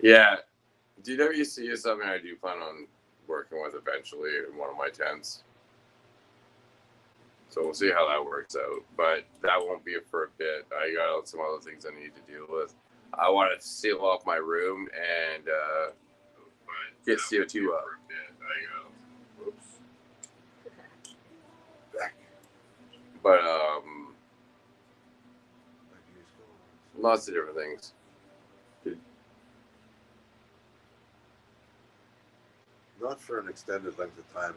Yeah, DWC is something I do plan on working with eventually in one of my tents. So we'll see how that works out. But that won't be for a bit. I got some other things I need to deal with. I want to seal off my room and get CO2 up. Whoops. Back. But lots of different things. Not for an extended length of time, it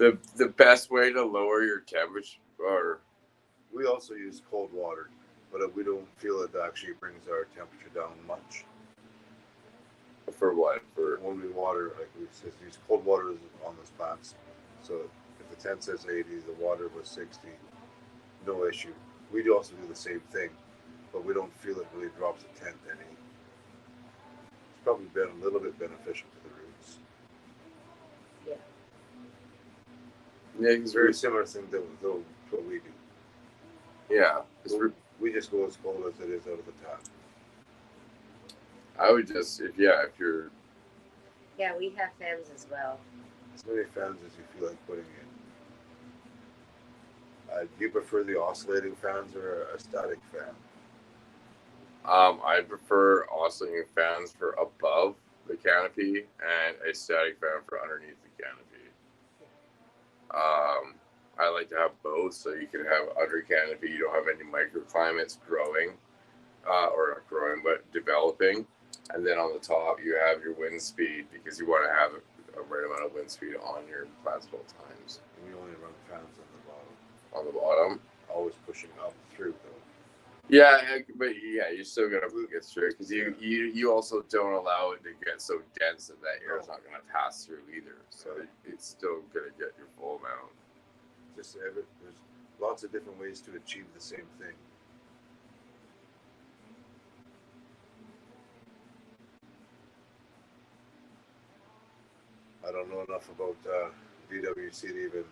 won't. The best way to lower your temperature, or We also use cold water, but we don't feel it actually brings our temperature down much. for what? For When we water, like we says, use cold water on those plants. So if the tent says 80, the water was 60, no issue. We do also do the same thing, but we don't feel it really drops the tent any. It's probably been a little bit beneficial to the roots. yeah, It's a very similar thing to what we do. yeah. We just go as cold as it is out of the tap. I would just if you're Yeah, we have fans as well. As many fans as you feel like putting in. Do you prefer the oscillating fans or a static fan? I prefer oscillating fans for above the canopy and a static fan for underneath the canopy. I like to have both, so you can have under canopy. You don't have any microclimates growing, or not growing, but developing. And then on the top, you have your wind speed because you want to have a right amount of wind speed on your plants at all times. We only run fans on the bottom. On the bottom, Always pushing up through though. yeah, but yeah, you're still gonna get through because you also don't allow it to get so dense that air is not gonna pass through either. So it's still gonna get your full amount. There's lots of different ways to achieve the same thing. I don't know enough about DWC to even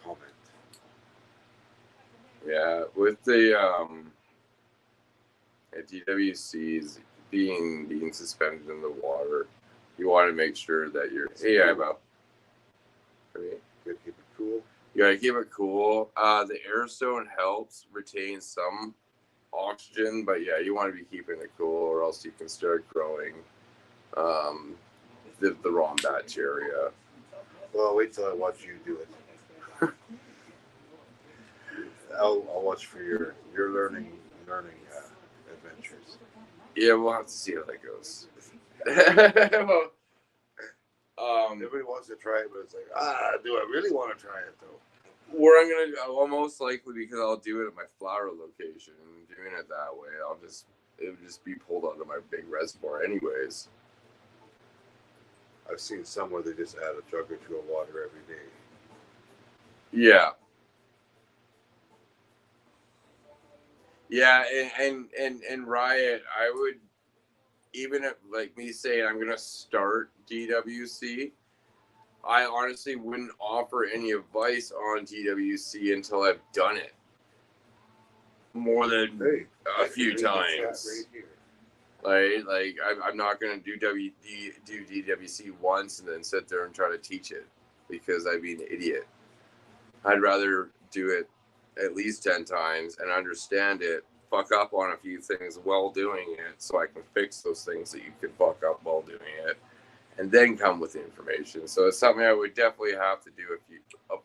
comment. Yeah, with the DWCs being suspended in the water, you want to make sure that you're. Hey, Ivo. You gotta keep it cool. You gotta keep it cool. The air stone helps retain some oxygen, but yeah, you want to be keeping it cool, or else you can start growing the wrong bacteria. Well, wait till I watch you do it. I'll watch for your learning adventures. Yeah, we'll have to see how that goes. Well, Everybody wants to try it, but it's like, do I really want to try it though? where I'll most likely, because I'll do it at my flower location, and doing it that way, it would just be pulled out of my big reservoir anyways. I've seen some where they just add a jug or two of water every day. Yeah. Yeah, and Riot, I would, even if like me saying I'm gonna start DWC, I honestly wouldn't offer any advice on DWC until I've done it more than a few times. Right here. Like I'm not gonna do DWC once and then sit there and try to teach it because I'd be an idiot. I'd rather do it at least 10 times and understand it, fuck up on a few things while doing it, so I can fix those things that you can fuck up while doing it, and then come with the information. So it's something I would definitely have to do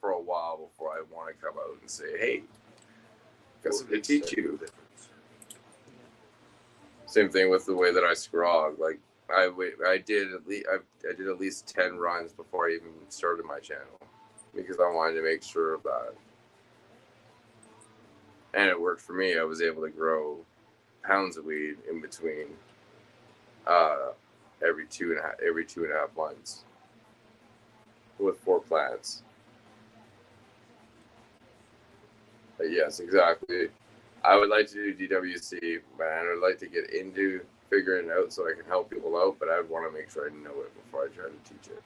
for a while before I want to come out and say, hey, got something to teach you. Same thing with the way that I scrog. Like I did at least 10 runs before I even started my channel because I wanted to make sure of that. And it worked for me. I was able to grow pounds of weed in between every two and a half months with 4 plants. But yes, exactly. I would like to do DWC, but I would like to get into figuring it out so I can help people out, but I would want to make sure I know it before I try to teach it.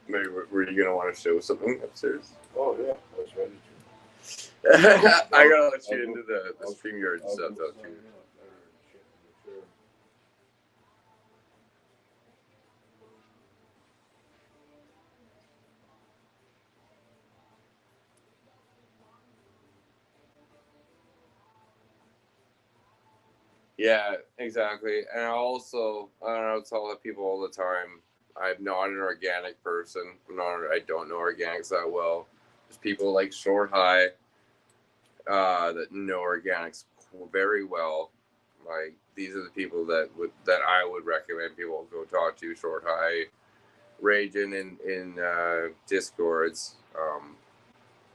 Maybe were you gonna want to show something upstairs? Oh yeah, I was ready to. I gotta let you into the StreamYard stuff though too. Yeah, exactly. And I don't tell the people all the time, I'm not an organic person. I don't know organics that well. There's people like Short High that know organics very well. Like these are the people that I would recommend people go talk to. Short High, raging in discords.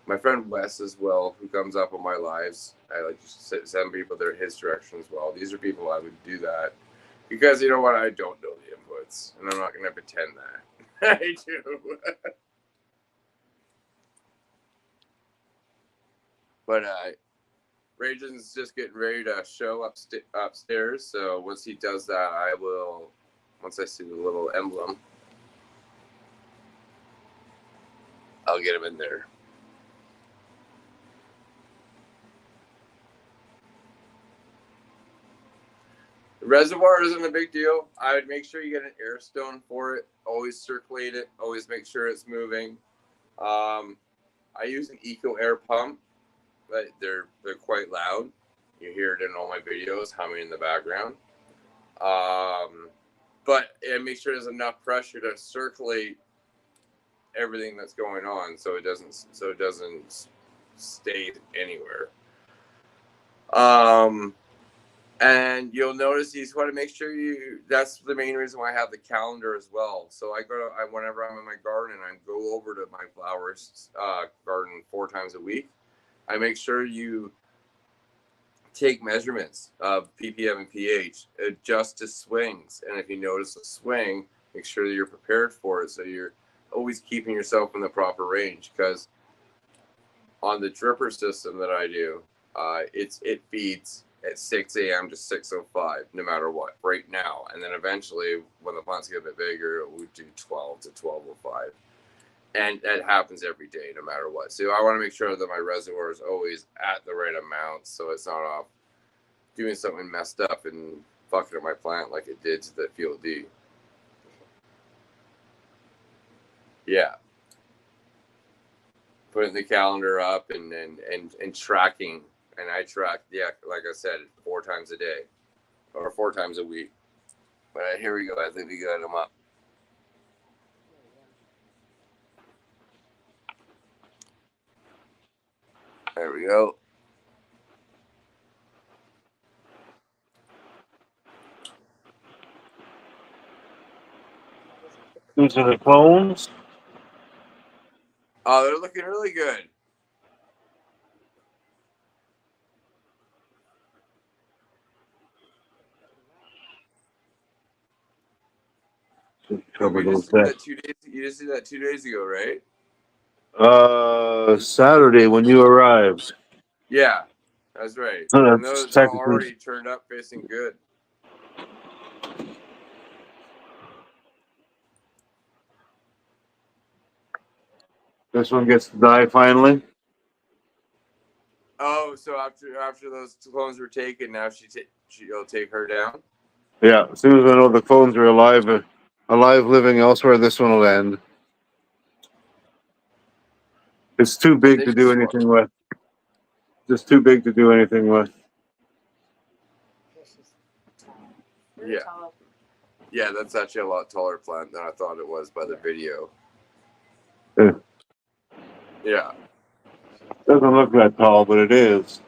My friend Wes as well, who comes up on my lives. I like to send people his direction as well. These are people I would do that because you know what? I don't know the inputs, and I'm not going to pretend that I do. But Raging's just getting ready to show upstairs. So once he does that, I will. Once I see the little emblem, I'll get him in there. The reservoir isn't a big deal. I would make sure you get an air stone for it. Always circulate it. Always make sure it's moving. I use an Eco Air pump, but they're quite loud. You hear it in all my videos humming in the background. But make sure there's enough pressure to circulate everything that's going on, so it doesn't stay anywhere. And you'll notice you just want to make sure that's the main reason why I have the calendar as well. So whenever I'm in my garden, I go over to my flowers garden 4 times a week. I make sure you take measurements of ppm and pH, adjust to swings, and if you notice a swing, make sure that you're prepared for it, so you're always keeping yourself in the proper range. Because on the dripper system that I do, it feeds at 6 a.m. to 6:05, no matter what, right now. And then eventually, when the plants get a bit bigger, it would do 12 to 12:05. And that happens every day, no matter what. So I want to make sure that my reservoir is always at the right amount, so it's not off doing something messed up and fucking up my plant like it did to the Field D. Yeah. Putting the calendar up and tracking. And I track, like I said, 4 times a day or 4 times a week. But here we go. I think we got them up. There we go. These are the clones. Oh, they're looking really good. Cover You those just did back. you just did that 2 days ago, right? Saturday when you arrived. Yeah, that's right. And That's those are technically. already turned up, facing good. This one gets to die finally. Oh, So after those clones were taken, now she'll take her down. Yeah, as soon as I know the clones are alive, living elsewhere, this one will end. It's too big They to should do swap. anything with. Just too big to do anything with. Yeah, she's tall. Really Yeah. tall. Yeah, that's actually a lot taller plant than I thought it was by the video. Yeah. Yeah. Doesn't look that tall, but it is.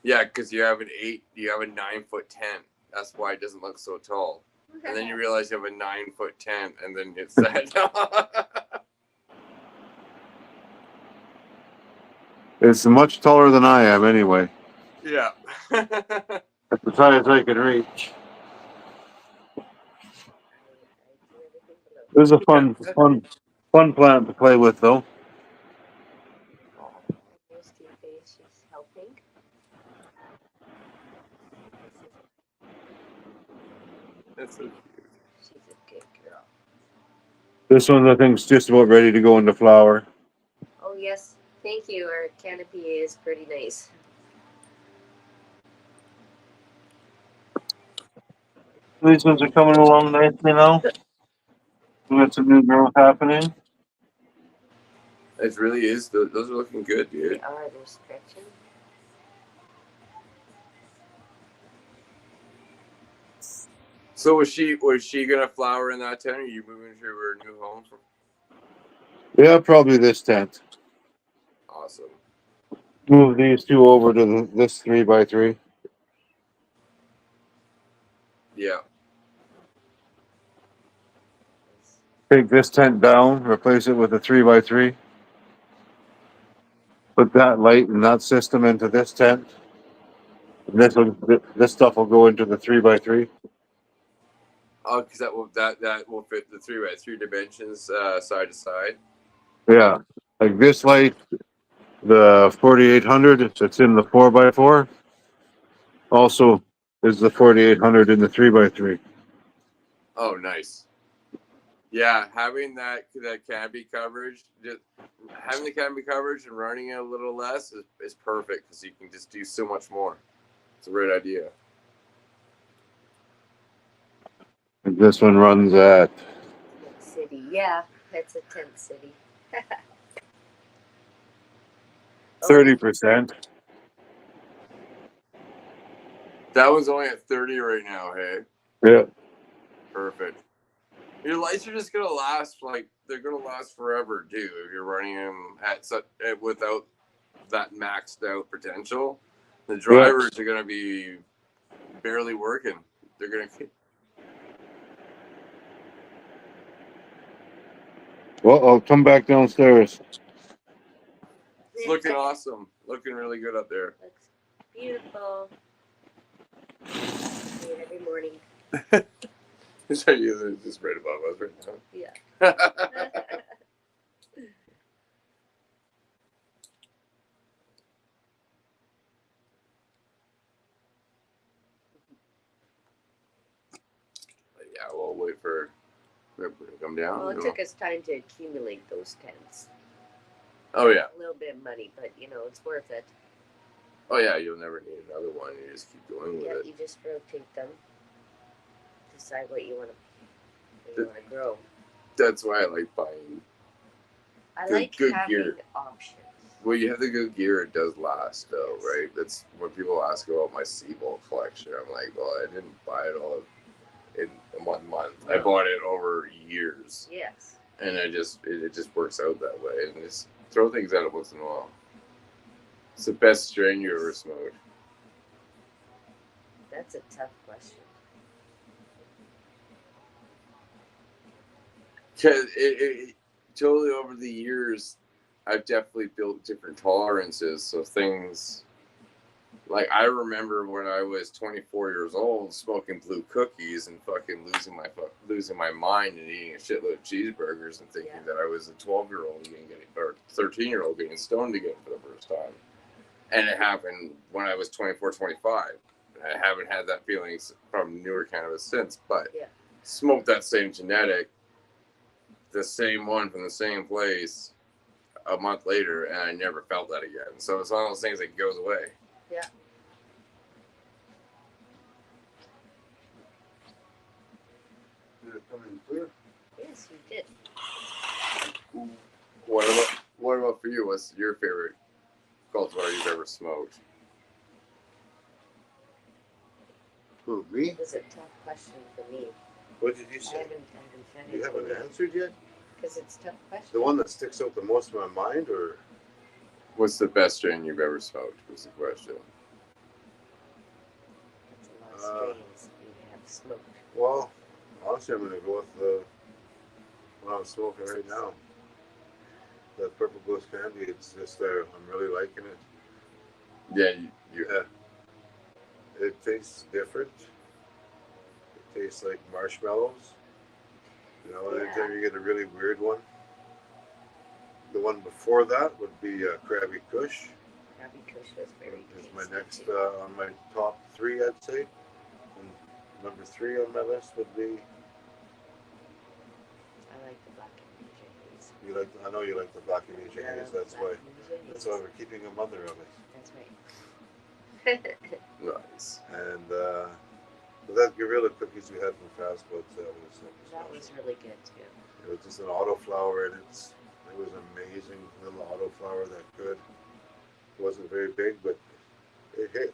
Yeah, because you have a 9'10". That's why it doesn't look so tall. And then you realize you have a 9'10", and then it's that. It's much taller than I am, anyway. Yeah. That's as high as I can reach. It was a fun plant to play with, though. There's Two-Face. She's helping. That's so cute. She's a good girl. This one, I think, is just about ready to go into flower. Oh yes, thank you. Our canopy is pretty nice. These ones are coming along nicely now. We got some new growth happening. It really is. Those are looking good, They dude. are. They're stretching. So was she gonna flower in that tent? Or are you moving to her new home? Yeah, probably this tent. Awesome. Move these two over to this 3x3. Yeah. Take this tent down, replace it with a 3x3. Put that light and that system into this tent. And this stuff will go into the 3x3. Oh, because that will fit the 3x3 dimensions side to side. Yeah, like this light, the 4800 that's in the 4x4, also is the 4800 in the 3x3. Oh, nice. Yeah, having that canopy coverage, just having the canopy coverage and running it a little less is perfect because you can just do so much more. It's a great idea. And this one runs at Tent city. Yeah, it's a tent city. 30%. That one's only at 30 right now. Hey, Yeah. perfect. Your lights are just gonna last they're gonna last forever, dude. If you're running them without that maxed out potential, the drivers are gonna be barely working. They're gonna. Well, I'll come back downstairs. It's looking awesome. Looking really good up there. Looks beautiful. See it every morning. It's just right above us right now. Yeah. Yeah, we'll wait for everybody to come down. Well, it took us time to accumulate those tents. Oh yeah. A little bit of money, but it's worth it. Oh yeah, you'll never need another one. You just keep going with Yeah, it. you just rotate them. Decide what you want to grow. That's why I like buying. I like good having gear. options. Well, you have the good gear. It does last, though, Yes. right? That's when people ask about my Seabolt collection. I'm like, well, I didn't buy it all in 1 month. I bought it over years, Yes. and it just works out that way. And just throw things out once in a while. It's the best strain you ever smoked. That's a tough question. Because it totally over the years, I've definitely built different tolerances. So things like I remember when I was 24 years old, smoking blue cookies and fucking losing my mind and eating a shitload of cheeseburgers and thinking that I was a 12-year-old or 13-year-old getting stoned again for the first time. And it happened when I was 24, 25. I haven't had that feeling from newer cannabis since, but smoked that same genetic, the same one from the same place. a month later, and I never felt that again. So it's one of those things that goes away. Yeah. Did it come in clear? Yes, you did. What about for you? What's your favorite cultivar you've ever smoked? Who, me? It was a tough question for me. What did you I say? haven't said You haven't anything answered yet? because it's a tough question. The one that sticks out the most in my mind, or What's the best strain you've ever smoked? Was the question. That's a lot of strains you have smoked. well, honestly, I'm gonna go with the one I'm smoking right now. That Purple Ghost Candy. It's just there. I'm really liking it. Yeah, you Yeah. It tastes different. It tastes like marshmallows. You know, anytime you get a really weird one. The one before that would be Krabby Kush. Krabby Kush was very Is tasty. my next too. on my top 3, I'd say. And number 3 on my list would be. I like the Black Amnesia Haze. You like? I know you like the Black Amnesia I Haze. love That's Black why. Amnesia That's Haze. why we're keeping a mother of it. That's right. nice. And that Gorilla cookies we had from Fast Foods, That was really good too. it was just an autoflower, and it was amazing little autoflower that good. It wasn't very big, but it hit. It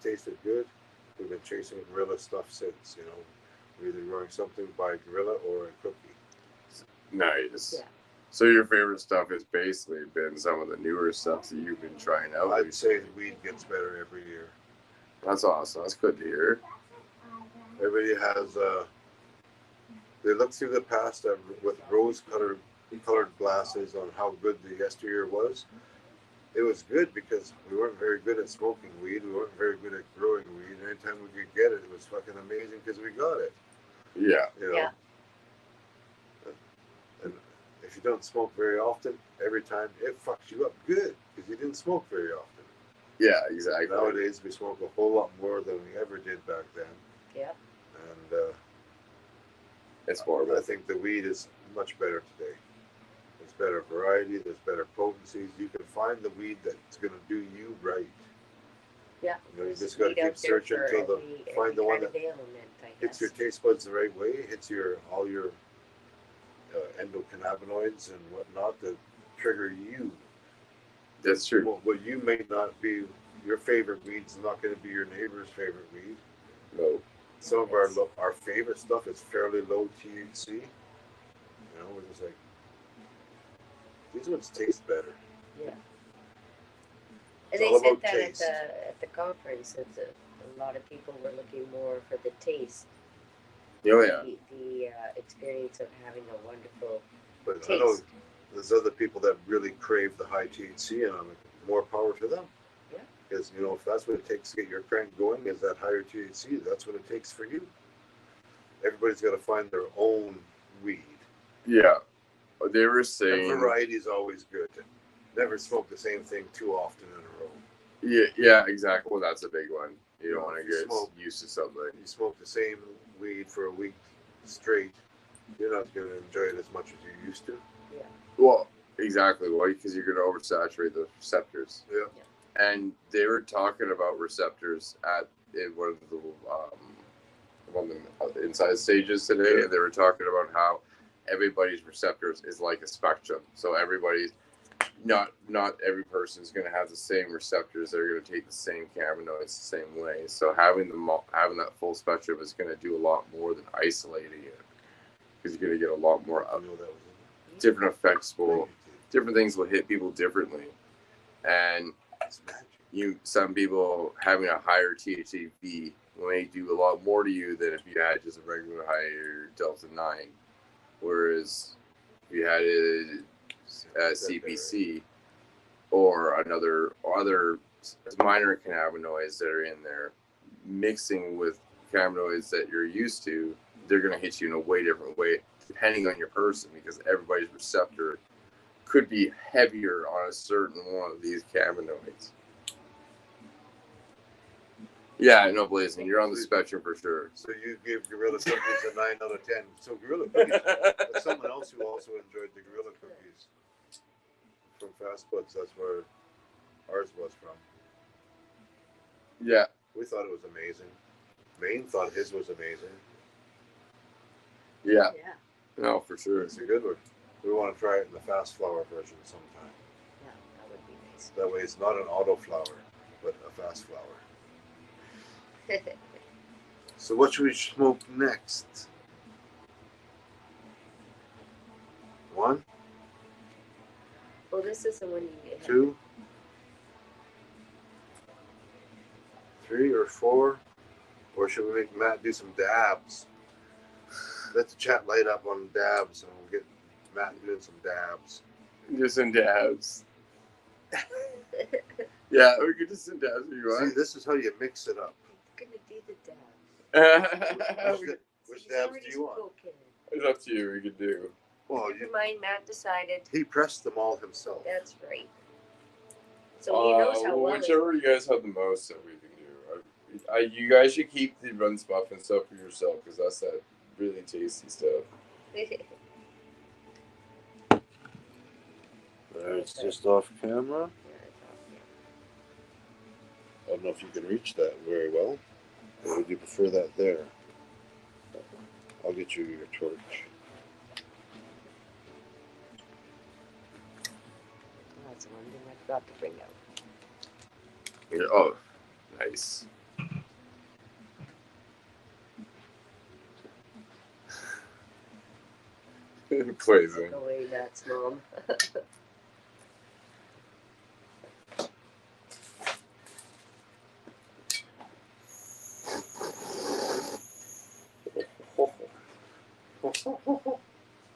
tasted good. We've been chasing Gorilla stuff since. You know, we're either growing something by Gorilla or a cookie. Nice. Yeah. So your favorite stuff has basically been some of the newer stuff that you've been trying out. I'd say the weed gets better every year. That's awesome. That's good to hear. Everybody has they look through the past with rose-colored glasses on how good the yesteryear was. It was good because we weren't very good at smoking weed. We weren't very good at growing weed. Anytime we could get it, it was fucking amazing because we got it. Yeah. You know? Yeah. And if you don't smoke very often, every time it fucks you up good because you didn't smoke very often. Yeah, exactly. Nowadays, we smoke a whole lot more than we ever did back then. Yeah. And It's horrible. I think the weed is much better today. There's better variety. There's better potencies. You can find the weed that's going to do you right. Yeah. You know, you There's just got to weed out keep there searching for until find the one that kind of ailment, I hits guess. your taste buds the right way, hits all your endocannabinoids and whatnot that trigger you. That's true. What you may not be, your favorite weed's not going to be your neighbor's favorite weed. No. Some of our favorite stuff is fairly low THC. You know, we're just like, these ones taste better. Yeah. It's And they all said about that taste. at the conference that a lot of people were looking more for the taste, Oh yeah. the experience of having a wonderful But taste. I know there's other people that really crave the high THC, and I'm like, more power to them. Yeah. Because, you know, if that's what it takes to get your crank going is that higher THC, that's what it takes for you. Everybody's got to find their own weed. Yeah. They were And saying. variety is always good. Never smoke the same thing too often in a row. Yeah, exactly. Well, that's a big one. You don't want to get Smoke. used to something. You smoke the same weed for a week straight, you're not going to enjoy it as much as you used to. Yeah. Well, exactly. Why? Because you're going to oversaturate the receptors. Yeah. And they were talking about receptors in one of the inside stages today, and they were talking about how everybody's receptors is like a spectrum. So everybody's not every person is going to have the same receptors. They're going to take the same cannabinoids the same way. So having that full spectrum is going to do a lot more than isolating it, because you're going to get a lot more I know that was different effects. it. Different things will hit people differently, and It's magic. some people having a higher THC may do a lot more to you than if you had just a regular higher Delta 9. Whereas if you had it CPC or other minor cannabinoids that are in there, mixing with cannabinoids that you're used to, they're going to hit you in a way different way depending on your person, because everybody's receptor could be heavier on a certain one of these cannabinoids. Yeah, I know, Blazing. You're on the spectrum for sure. So you give Gorilla Cookies a 9 out of 10. So Gorilla Cookies, that's someone else who also enjoyed the Gorilla Cookies from Fast Buds. That's where ours was from. Yeah. We thought it was amazing. Maine thought his was amazing. Yeah. Yeah. No, for sure. It's a good one. We want to try it in the fast flower version sometime. Yeah, that would be nice. That way it's not an auto flower, but a fast flower. So what should we smoke next? One, Well, this is the one you get. 2, 3, or 4? Or should we make Matt do some dabs? Let the chat light up on dabs, and we'll get Matt doing some dabs. Just some dabs. Yeah, we could just some dabs if you See, want. this is how you mix it up. I'm gonna do the dab. Which He's dabs already do you want? spoken. It's up to you. We could do. Well, Never mind, Matt decided. he pressed them all himself. That's right. So he knows how well. Whichever you guys have the most that we can do. You guys should keep the run stuff and stuff for yourself because that's that really tasty stuff. It's just off camera. I don't know if you can reach that very well. Or would you prefer that there? I'll get you your torch. That's one thing I forgot to bring out. Oh, nice. Poison. Go away, Matt's mom.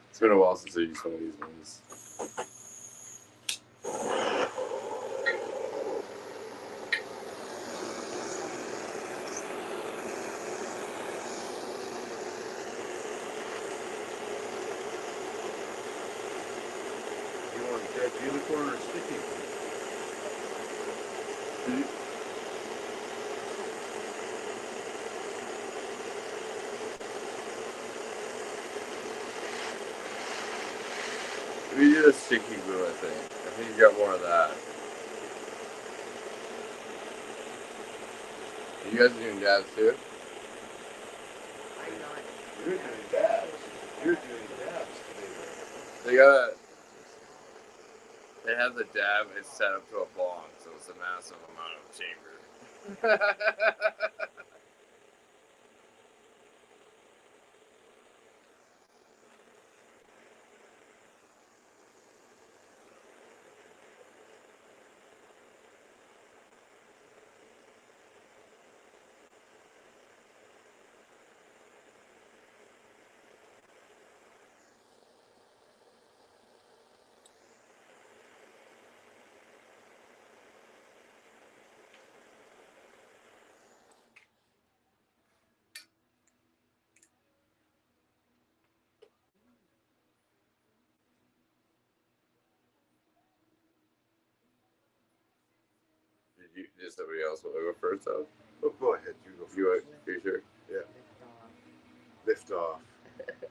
It's been a while since I used one of these ones. You want dead unicorn or sticky? We did a sticky glue, I think. I think you got more of that. You guys are doing dabs too? I'm not. You're doing dabs. You're doing dabs today. They have the dab, it's set up to a bong, so it's a massive amount of chamber. Did somebody else want to go first, though? Oh, go ahead. You go first. You sure? Yeah. Lift off.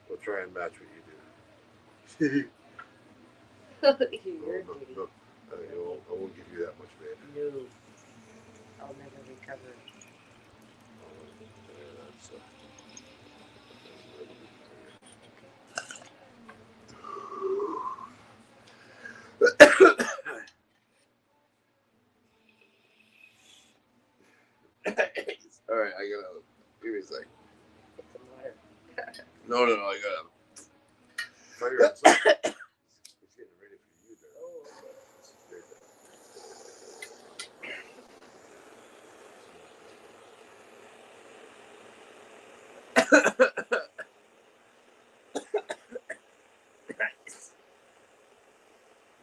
We'll try and match what you do. You're No, giddy. I won't give you that much, babe. No. I'll never recover. Alright, I gotta. Give me a sec. Get some water. No, I gotta. Fire it. It's getting ready for you there. Oh, okay.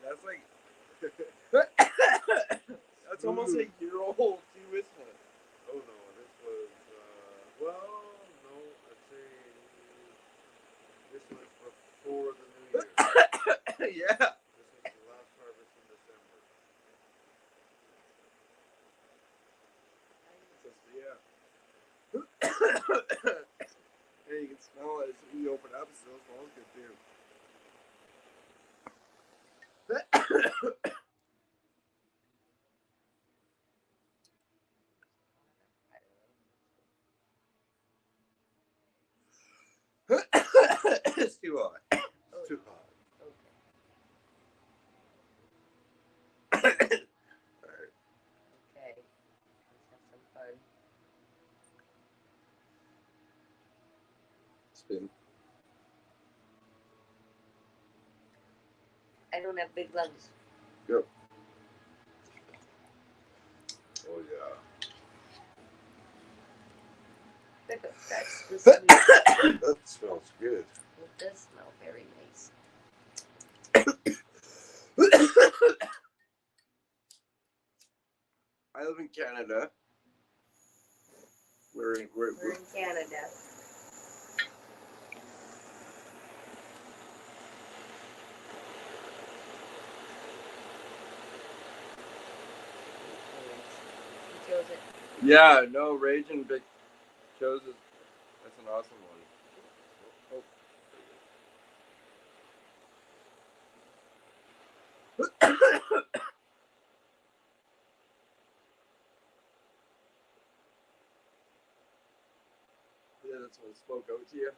That's like. That's almost a year old too, isn't it? Oh no, this was well, no, I'd say this was before the new year. Yeah. This was the last harvest in December. Yeah. It's too hot. Oh, Too hot. okay. All right. Okay. Let's have some fun. Spin. I don't have big lungs. Go. Oh yeah. That's the sweet. That smells good. It does smell very nice. I live in Canada. We're in Canada. He chose it. yeah, no, Raging Big chose it. That's an awesome one. Oh. Yeah, that's what spoke out to you.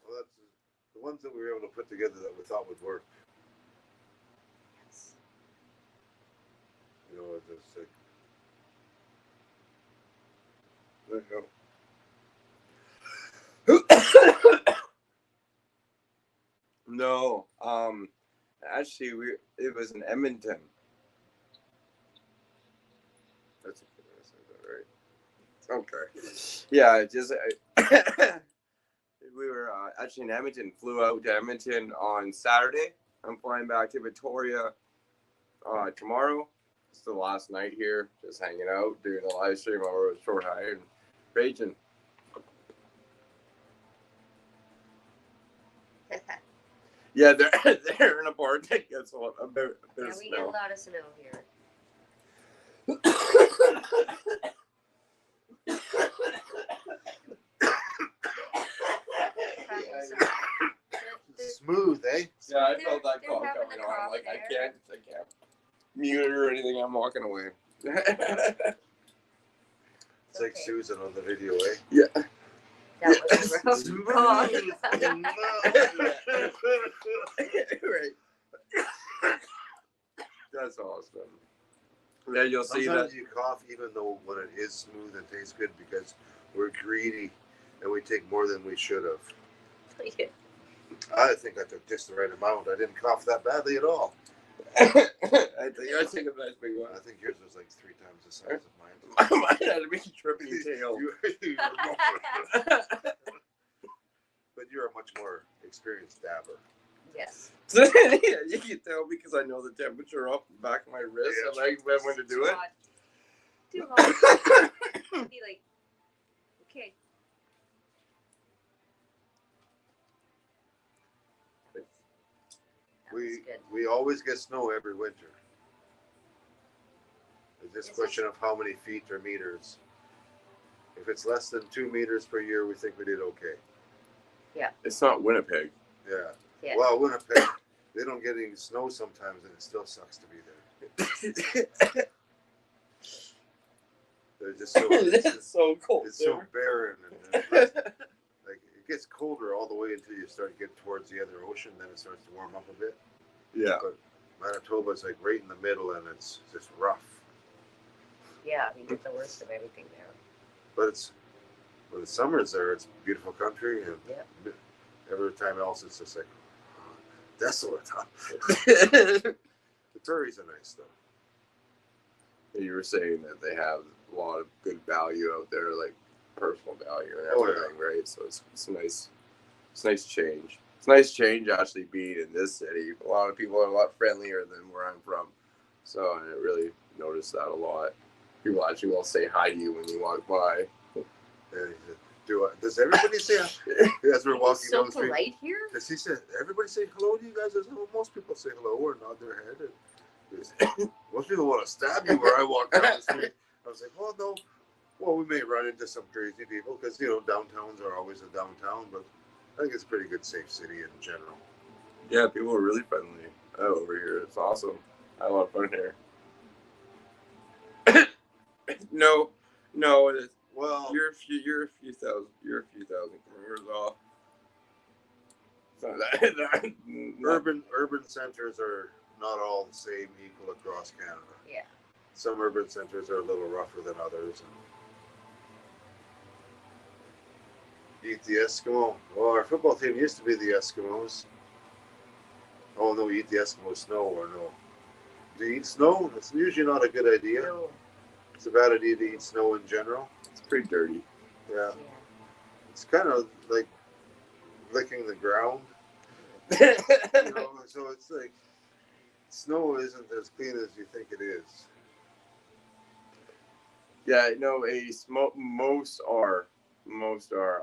Well, that's the ones that we were able to put together that we thought would work. Yes. You know, it's just like, There you go. No, actually, it was in Edmonton. That's right. Okay. Yeah, just we were actually in Edmonton. Flew out to Edmonton on Saturday. I'm flying back to Victoria tomorrow. It's the last night here, just hanging out, doing a live stream over with Short High and Raging. Yeah, they're in a bar that gets a bit Yeah, of we get a snow. lot of snow here. smooth, eh? Yeah, I felt that They're call having coming a on. I'm cough like, I there. can't mute it or anything. I'm walking away. It's like Okay. Susan on the video, eh? Yeah. That was a rough Smooth cough. and Right. That's awesome. Yeah, you'll see that. Sometimes you cough even though when it is smooth and tastes good because we're greedy and we take more than we should have. Yeah. I think I took just the right amount. I didn't cough that badly at all. I think a nice big one. I think yours was like 3 times the size of mine. Mine had a big tripping tail. But you're a much more experienced dabber. Yes. Yeah, you can tell because I know the temperature off the back of my wrist and I know when to do it. Hot. Too hot. Be like, okay. That was good. We always get snow every winter. It's just a question of how many feet or meters. If it's less than 2 meters per year, we think we did okay. Yeah. It's not Winnipeg. Yeah. Yeah. Well, Winnipeg, they don't get any snow sometimes, and it still sucks to be there. They're just so It's so cold. it's so barren, and like it gets colder all the way until you start to get towards the other ocean. Then it starts to warm up a bit. Yeah. But Manitoba is like right in the middle, and it's just rough. Yeah, we get the worst of everything there. But it's when the summer's there, it's a beautiful country, and Yeah. every time else it's just like desolate. Huh? The prairies are nice though. You were saying that they have a lot of good value out there, like personal value and Oh, yeah. everything, right? So it's nice. It's nice change. It's nice change actually being in this city. A lot of people are a lot friendlier than where I'm from, so I really noticed that a lot. People actually will say hi to you when you walk by. And does everybody say as we're walking so down the street? polite here. Does he say everybody say hello to you guys? Well, most people say hello or nod their head. And most people want to stab you where I walk down the street. I was like, well, no. Well, we may run into some crazy people because downtowns are always a downtown, but I think it's a pretty good, safe city in general. Yeah, people are really friendly over here. It's awesome. I have a lot of fun here. No, No, it is. Well, You're a few thousand kilometers off. So urban centers are not all the same equal across Canada. Yeah. Some urban centers are a little rougher than others. Eat the Eskimo. Well, our football team used to be the Eskimos. Oh no, eat the Eskimo snow or no. Do you eat snow? It's usually not a good idea. No. It's a bad idea to eat snow in general. it's pretty dirty. Yeah. Yeah. It's kind of like licking the ground. You know, so it's like snow isn't as clean as you think it is. Yeah, no, most are.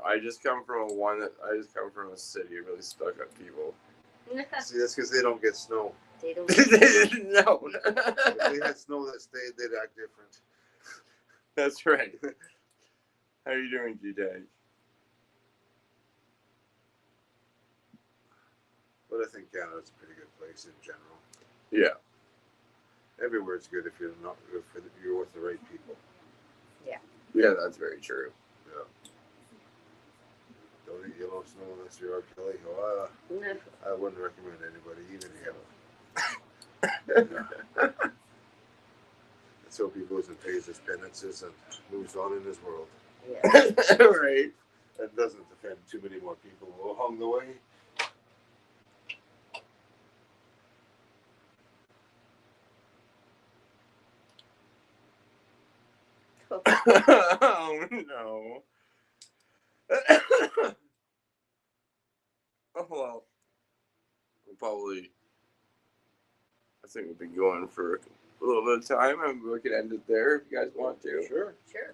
I just come from a city of really stuck up people. See, that's because they don't get snow. They don't. No. If they had snow that stayed, they'd act different. That's right. How are you doing today? But I think Canada's a pretty good place in general. Yeah. Everywhere's good if you're with the right people. Yeah, that's very true. Yeah. Don't eat yellow snow unless you're R. Kelly. Oh, No. I wouldn't recommend anybody even him. That's how he goes and pays his penances and moves on in his world. Yeah. Right. And doesn't offend too many more people along the way. Oh no. Oh well. I think we've been going for a little bit of time, and we could end it there if you guys want to. Sure. Sure.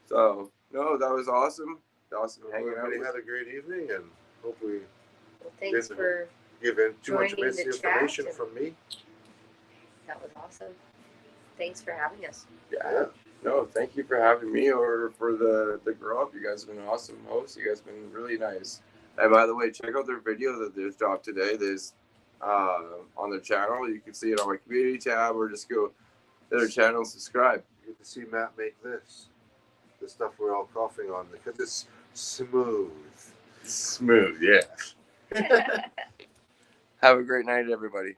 So, no, that was awesome. Awesome hanging out. Everybody had a great evening, and hopefully Well, thanks Good. for. give in too much Joining the misinformation chat. from me. That was awesome. Thanks for having us. Yeah. No, thank you for having me or for the grow up. You guys have been awesome hosts. You guys have been really nice. And by the way, check out their video that they just dropped today. There's on their channel. You can see it on my community tab, or just go to their channel and subscribe. You get to see Matt make this. The stuff we're all coughing on because it's smooth. Smooth, yeah. Have a great night, everybody.